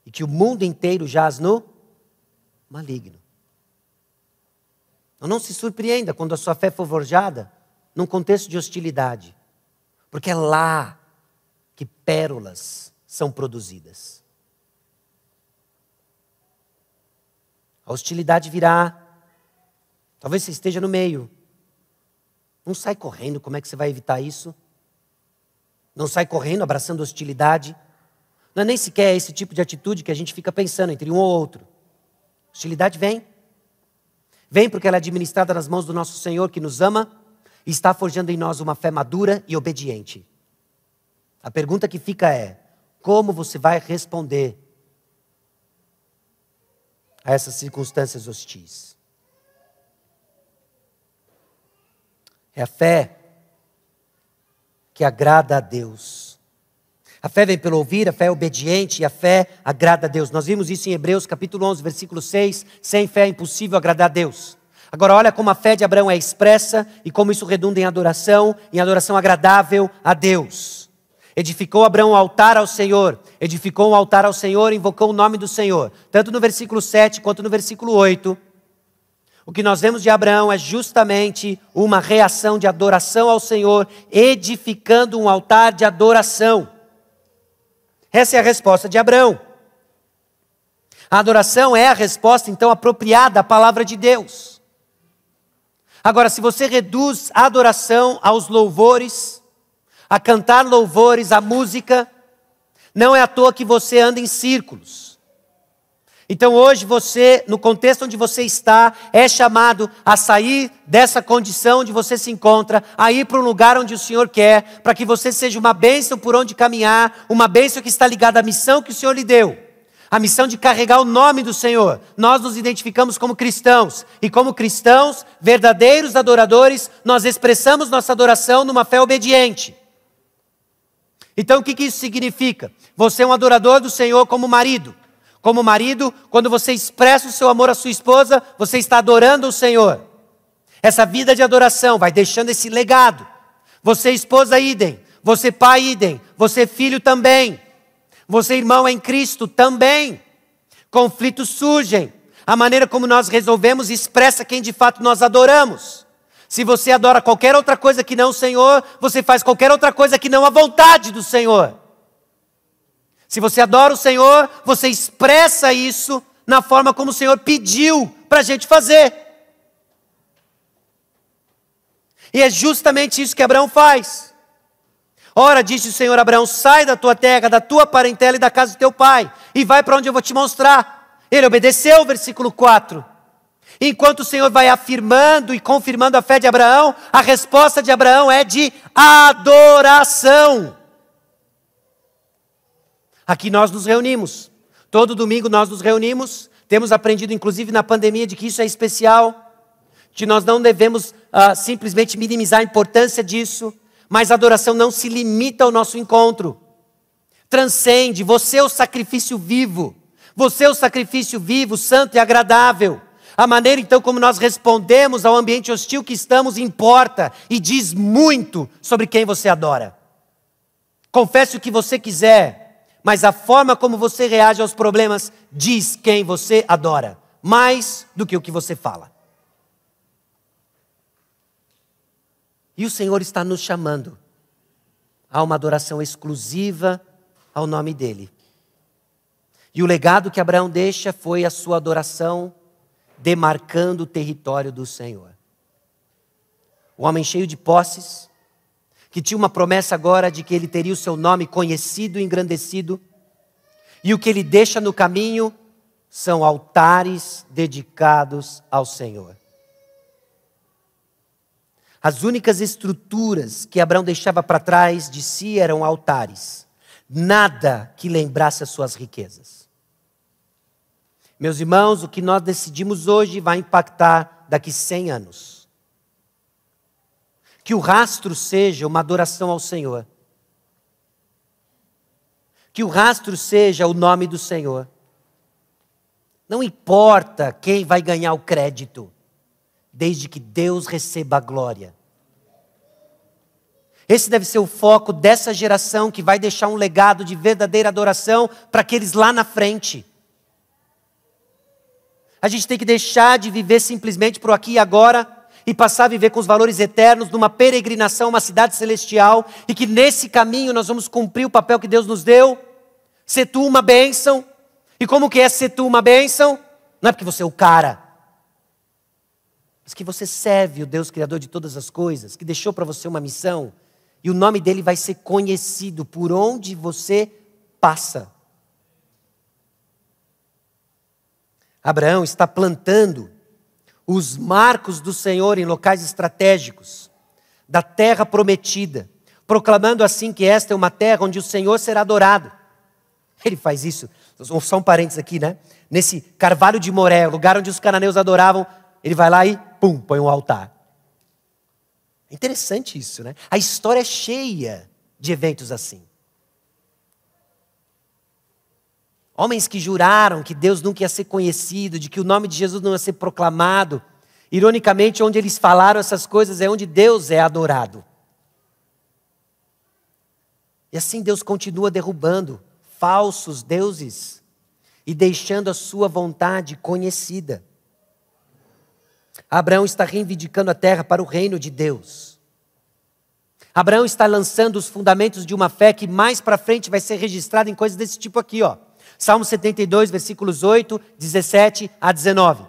E que o mundo inteiro jaz no maligno. Então não se surpreenda quando a sua fé for forjada num contexto de hostilidade. Porque é lá que pérolas são produzidas. A hostilidade virá. Talvez você esteja no meio. Não sai correndo, como é que você vai evitar isso? Não sai correndo, abraçando hostilidade. Não é nem sequer esse tipo de atitude que a gente fica pensando entre um ou outro. Hostilidade vem. Vem porque ela é administrada nas mãos do nosso Senhor que nos ama e está forjando em nós uma fé madura e obediente. A pergunta que fica é, como você vai responder a essas circunstâncias hostis? É a fé que agrada a Deus. A fé vem pelo ouvir, a fé é obediente e a fé agrada a Deus. Nós vimos isso em Hebreus capítulo 11, versículo 6. Sem fé é impossível agradar a Deus. Agora olha como a fé de Abraão é expressa e como isso redunda em adoração agradável a Deus. Edificou Abraão um altar ao Senhor. Edificou um altar ao Senhor, invocou o nome do Senhor. Tanto no versículo 7 quanto no versículo 8. O que nós vemos de Abraão é justamente uma reação de adoração ao Senhor, edificando um altar de adoração. Essa é a resposta de Abraão. A adoração é a resposta, então, apropriada à palavra de Deus. Agora, se você reduz a adoração aos louvores, a cantar louvores, a música, não é à toa que você anda em círculos. Então hoje você, no contexto onde você está, é chamado a sair dessa condição onde você se encontra, a ir para um lugar onde o Senhor quer, para que você seja uma bênção por onde caminhar, uma bênção que está ligada à missão que o Senhor lhe deu. A missão de carregar o nome do Senhor. Nós nos identificamos como cristãos, e como cristãos, verdadeiros adoradores, nós expressamos nossa adoração numa fé obediente. Então o que isso significa? Você é um adorador do Senhor como marido. Como marido, quando você expressa o seu amor à sua esposa, você está adorando o Senhor. Essa vida de adoração vai deixando esse legado. Você esposa, idem. Você pai, idem. Você filho também. Você irmão em Cristo também. Conflitos surgem. A maneira como nós resolvemos expressa quem de fato nós adoramos. Se você adora qualquer outra coisa que não o Senhor, você faz qualquer outra coisa que não a vontade do Senhor. Se você adora o Senhor, você expressa isso na forma como o Senhor pediu para a gente fazer. E é justamente isso que Abraão faz. Ora, disse o Senhor a Abraão, sai da tua terra, da tua parentela e da casa do teu pai, e vai para onde eu vou te mostrar. Ele obedeceu, versículo 4. Enquanto o Senhor vai afirmando e confirmando a fé de Abraão, a resposta de Abraão é de adoração. Aqui nós nos reunimos, todo domingo nós nos reunimos, temos aprendido inclusive na pandemia de que isso é especial, que nós não devemos simplesmente minimizar a importância disso, Mas a adoração não se limita ao nosso encontro. Transcende. Você é o sacrifício vivo. Você é o sacrifício vivo, santo e agradável. A maneira então como nós respondemos ao ambiente hostil que estamos importa e diz muito sobre quem você adora. Confesse o que você quiser, mas a forma como você reage aos problemas diz quem você adora, mais do que o que você fala. E o Senhor está nos chamando a uma adoração exclusiva ao nome dEle. E o legado que Abraão deixa foi a sua adoração demarcando o território do Senhor. O homem cheio de posses, que tinha uma promessa agora de que ele teria o seu nome conhecido e engrandecido, e o que ele deixa no caminho são altares dedicados ao Senhor. As únicas estruturas que Abraão deixava para trás de si eram altares, nada que lembrasse as suas riquezas. Meus irmãos, o que nós decidimos hoje vai impactar daqui 100 anos. Que o rastro seja uma adoração ao Senhor. Que o rastro seja o nome do Senhor. Não importa quem vai ganhar o crédito, desde que Deus receba a glória. Esse deve ser o foco dessa geração que vai deixar um legado de verdadeira adoração para aqueles lá na frente. A gente tem que deixar de viver simplesmente por aqui e agora e passar a viver com os valores eternos numa peregrinação, uma cidade celestial, e que nesse caminho nós vamos cumprir o papel que Deus nos deu, ser tu uma bênção. E como que é ser tu uma bênção? Não é porque você é o cara, mas que você serve o Deus Criador de todas as coisas, que deixou para você uma missão, e o nome dele vai ser conhecido por onde você passa. Abraão está plantando os marcos do Senhor em locais estratégicos da terra prometida, proclamando assim que esta é uma terra onde o Senhor será adorado. Ele faz isso, só um parênteses aqui, né? Nesse carvalho de Moré, lugar onde os cananeus adoravam, ele vai lá e, pum, põe um altar. É interessante isso, né? A história é cheia de eventos assim. Homens que juraram que Deus nunca ia ser conhecido, de que o nome de Jesus não ia ser proclamado. Ironicamente, onde eles falaram essas coisas é onde Deus é adorado. E assim Deus continua derrubando falsos deuses e deixando a sua vontade conhecida. Abraão está reivindicando a terra para o reino de Deus. Abraão está lançando os fundamentos de uma fé que mais para frente vai ser registrada em coisas desse tipo aqui, ó. Salmo 72, versículos 8, 17 a 19.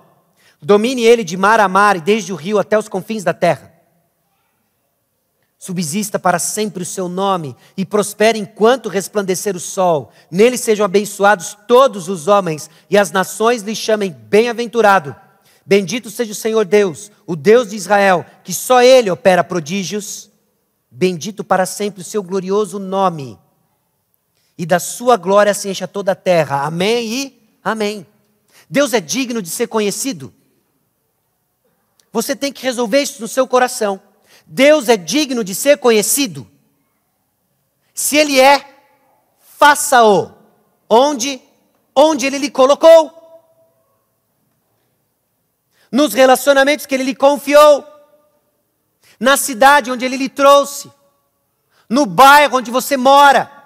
Domine ele de mar a mar e desde o rio até os confins da terra. Subsista para sempre o seu nome e prospere enquanto resplandecer o sol. Nele sejam abençoados todos os homens e as nações lhe chamem bem-aventurado. Bendito seja o Senhor Deus, o Deus de Israel, que só ele opera prodígios. Bendito para sempre o seu glorioso nome. E da sua glória se encha toda a terra. Amém e amém. Deus é digno de ser conhecido. Você tem que resolver isso no seu coração. Deus é digno de ser conhecido. Se Ele é, faça-o. Onde Ele lhe colocou. Nos relacionamentos que Ele lhe confiou. Na cidade onde Ele lhe trouxe. No bairro onde você mora.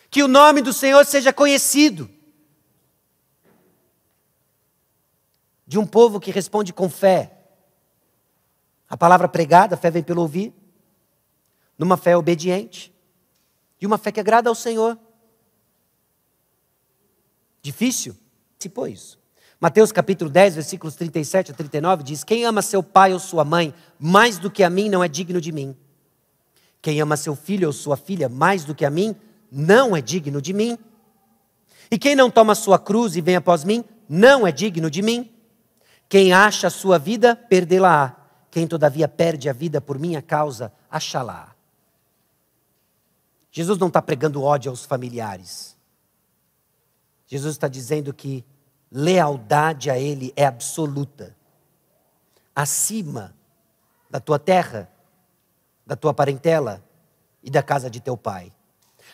Que o nome do Senhor seja conhecido. De um povo que responde com fé. A palavra pregada, a fé vem pelo ouvir. Numa fé obediente. E uma fé que agrada ao Senhor. Difícil? Se pôs isso. Mateus capítulo 10, versículos 37 a 39 diz: quem ama seu pai ou sua mãe mais do que a mim não é digno de mim. Quem ama seu filho ou sua filha mais do que a mim não é digno de mim. E quem não toma a sua cruz e vem após mim, não é digno de mim. Quem acha a sua vida, perdê-la-á. Quem todavia perde a vida por minha causa, achá-la. Jesus não está pregando ódio aos familiares. Jesus está dizendo que lealdade a Ele é absoluta. Acima da tua terra, da tua parentela e da casa de teu pai.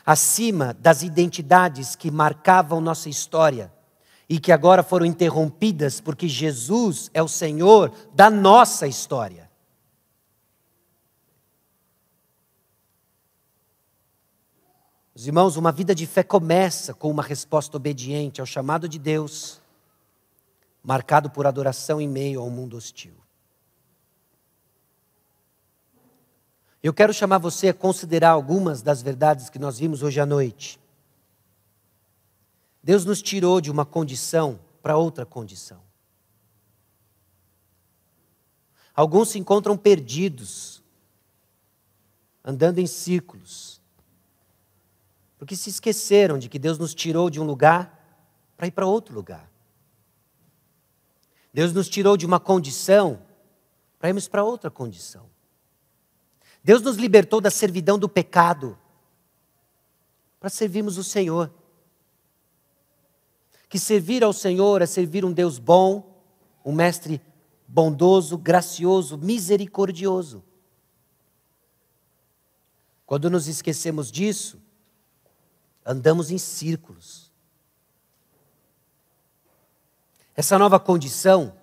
Acima das identidades que marcavam nossa história e que agora foram interrompidas porque Jesus é o Senhor da nossa história. Os irmãos, uma vida de fé começa com uma resposta obediente ao chamado de Deus, marcado por adoração em meio a um mundo hostil. Eu quero chamar você a considerar algumas das verdades que nós vimos hoje à noite. Deus nos tirou de uma condição para outra condição. Alguns se encontram perdidos, andando em círculos, porque se esqueceram de que Deus nos tirou de um lugar para ir para outro lugar. Deus nos tirou de uma condição para irmos para outra condição. Deus nos libertou da servidão do pecado para servirmos o Senhor. Que servir ao Senhor é servir um Deus bom, um mestre bondoso, gracioso, misericordioso. Quando nos esquecemos disso, andamos em círculos. Essa nova condição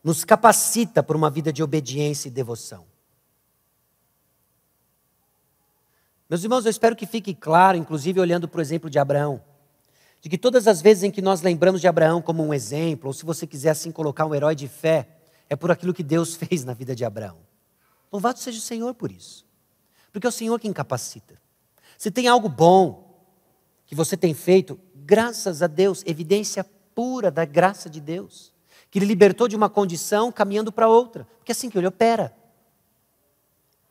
nos capacita para uma vida de obediência e devoção. Meus irmãos, eu espero que fique claro, inclusive olhando para o exemplo de Abraão, de que todas as vezes em que nós lembramos de Abraão como um exemplo, ou se você quiser assim colocar um herói de fé, é por aquilo que Deus fez na vida de Abraão. Louvado seja o Senhor por isso. Porque é o Senhor quem capacita. Se tem algo bom que você tem feito, graças a Deus, evidência pura da graça de Deus, que Ele libertou de uma condição caminhando para outra, porque é assim que Ele opera.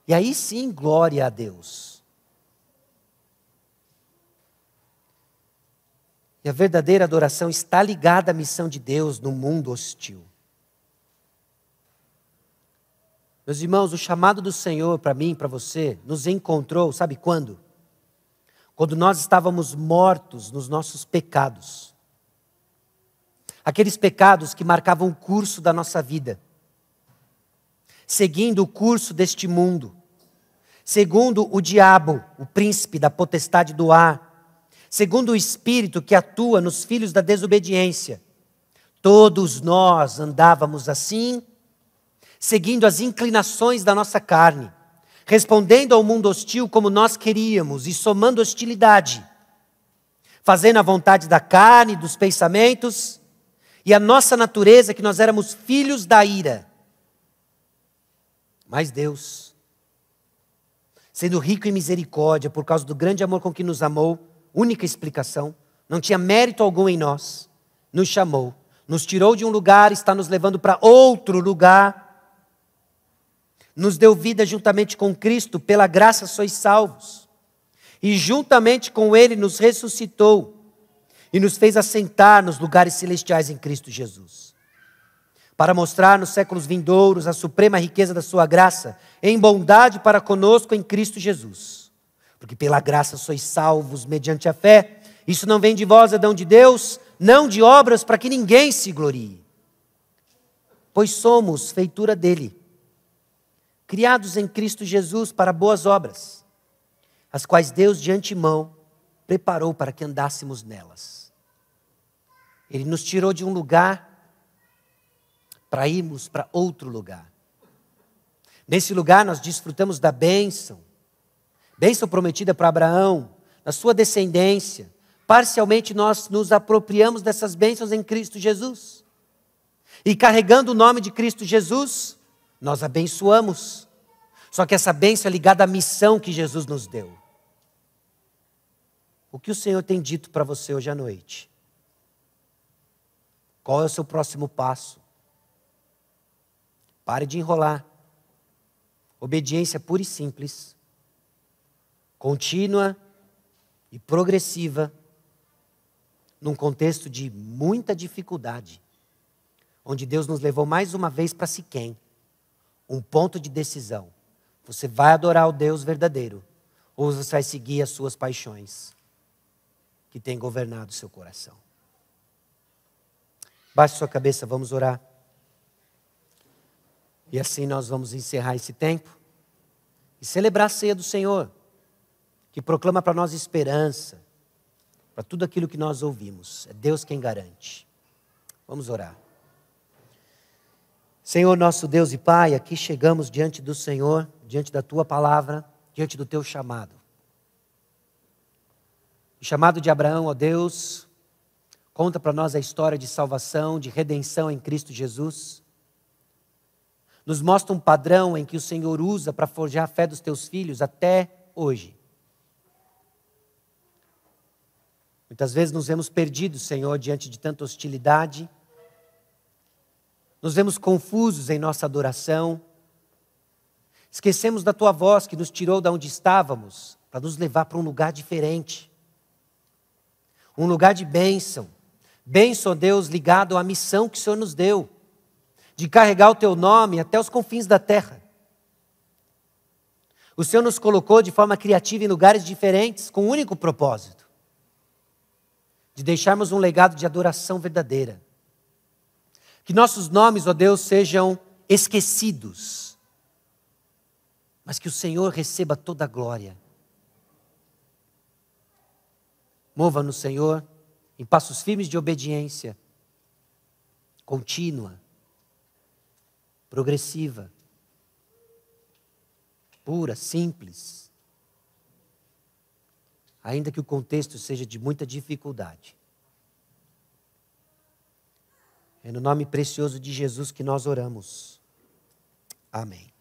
E aí sim, glória a Deus. E a verdadeira adoração está ligada à missão de Deus no mundo hostil. Meus irmãos, o chamado do Senhor para mim, para você, nos encontrou, sabe quando? Quando nós estávamos mortos nos nossos pecados. Aqueles pecados que marcavam o curso da nossa vida. Seguindo o curso deste mundo. Segundo o diabo, o príncipe da potestade do ar. Segundo o Espírito que atua nos filhos da desobediência. Todos nós andávamos assim, seguindo as inclinações da nossa carne, respondendo ao mundo hostil como nós queríamos e somando hostilidade, fazendo a vontade da carne, dos pensamentos, e a nossa natureza, que nós éramos filhos da ira. Mas Deus, sendo rico em misericórdia, por causa do grande amor com que nos amou, única explicação, não tinha mérito algum em nós, nos chamou, nos tirou de um lugar, está nos levando para outro lugar, nos deu vida juntamente com Cristo, pela graça sois salvos, e juntamente com Ele nos ressuscitou, e nos fez assentar nos lugares celestiais em Cristo Jesus, para mostrar nos séculos vindouros a suprema riqueza da sua graça, em bondade para conosco em Cristo Jesus. Porque pela graça sois salvos mediante a fé. Isso não vem de vós, é dom de Deus, não de obras para que ninguém se glorie. Pois somos feitura dele, criados em Cristo Jesus para boas obras, as quais Deus de antemão preparou para que andássemos nelas. Ele nos tirou de um lugar para irmos para outro lugar. Nesse lugar nós desfrutamos da bênção prometida para Abraão, na sua descendência. Parcialmente nós nos apropriamos dessas bênçãos em Cristo Jesus. E carregando o nome de Cristo Jesus, nós abençoamos. Só que essa bênção é ligada à missão que Jesus nos deu. O que o Senhor tem dito para você hoje à noite? Qual é o seu próximo passo? Pare de enrolar. Obediência pura e simples. Contínua e progressiva, num contexto de muita dificuldade, onde Deus nos levou mais uma vez para Siquém, um ponto de decisão. Você vai adorar o Deus verdadeiro, ou você vai seguir as suas paixões, que têm governado o seu coração. Baixe sua cabeça, vamos orar. E assim nós vamos encerrar esse tempo. e celebrar a ceia do Senhor, que proclama para nós esperança, para tudo aquilo que nós ouvimos. É Deus quem garante. Vamos orar. Senhor, nosso Deus e Pai, aqui chegamos diante do Senhor, diante da Tua palavra, diante do Teu chamado. O chamado de Abraão, ó Deus, conta para nós a história de salvação, de redenção em Cristo Jesus. Nos mostra um padrão em que o Senhor usa para forjar a fé dos Teus filhos até hoje. Muitas vezes nos vemos perdidos, Senhor, diante de tanta hostilidade. Nos vemos confusos em nossa adoração. Esquecemos da Tua voz que nos tirou de onde estávamos para nos levar para um lugar diferente. Um lugar de bênção. Bênção, Deus, ligado à missão que o Senhor nos deu. De carregar o Teu nome até os confins da terra. O Senhor nos colocou de forma criativa em lugares diferentes, com um único propósito. De deixarmos um legado de adoração verdadeira. Que nossos nomes, ó Deus, sejam esquecidos. Mas que o Senhor receba toda a glória. Mova-nos, Senhor, em passos firmes de obediência. Contínua. Progressiva. Pura, simples. Ainda que o contexto seja de muita dificuldade. É no nome precioso de Jesus que nós oramos. Amém.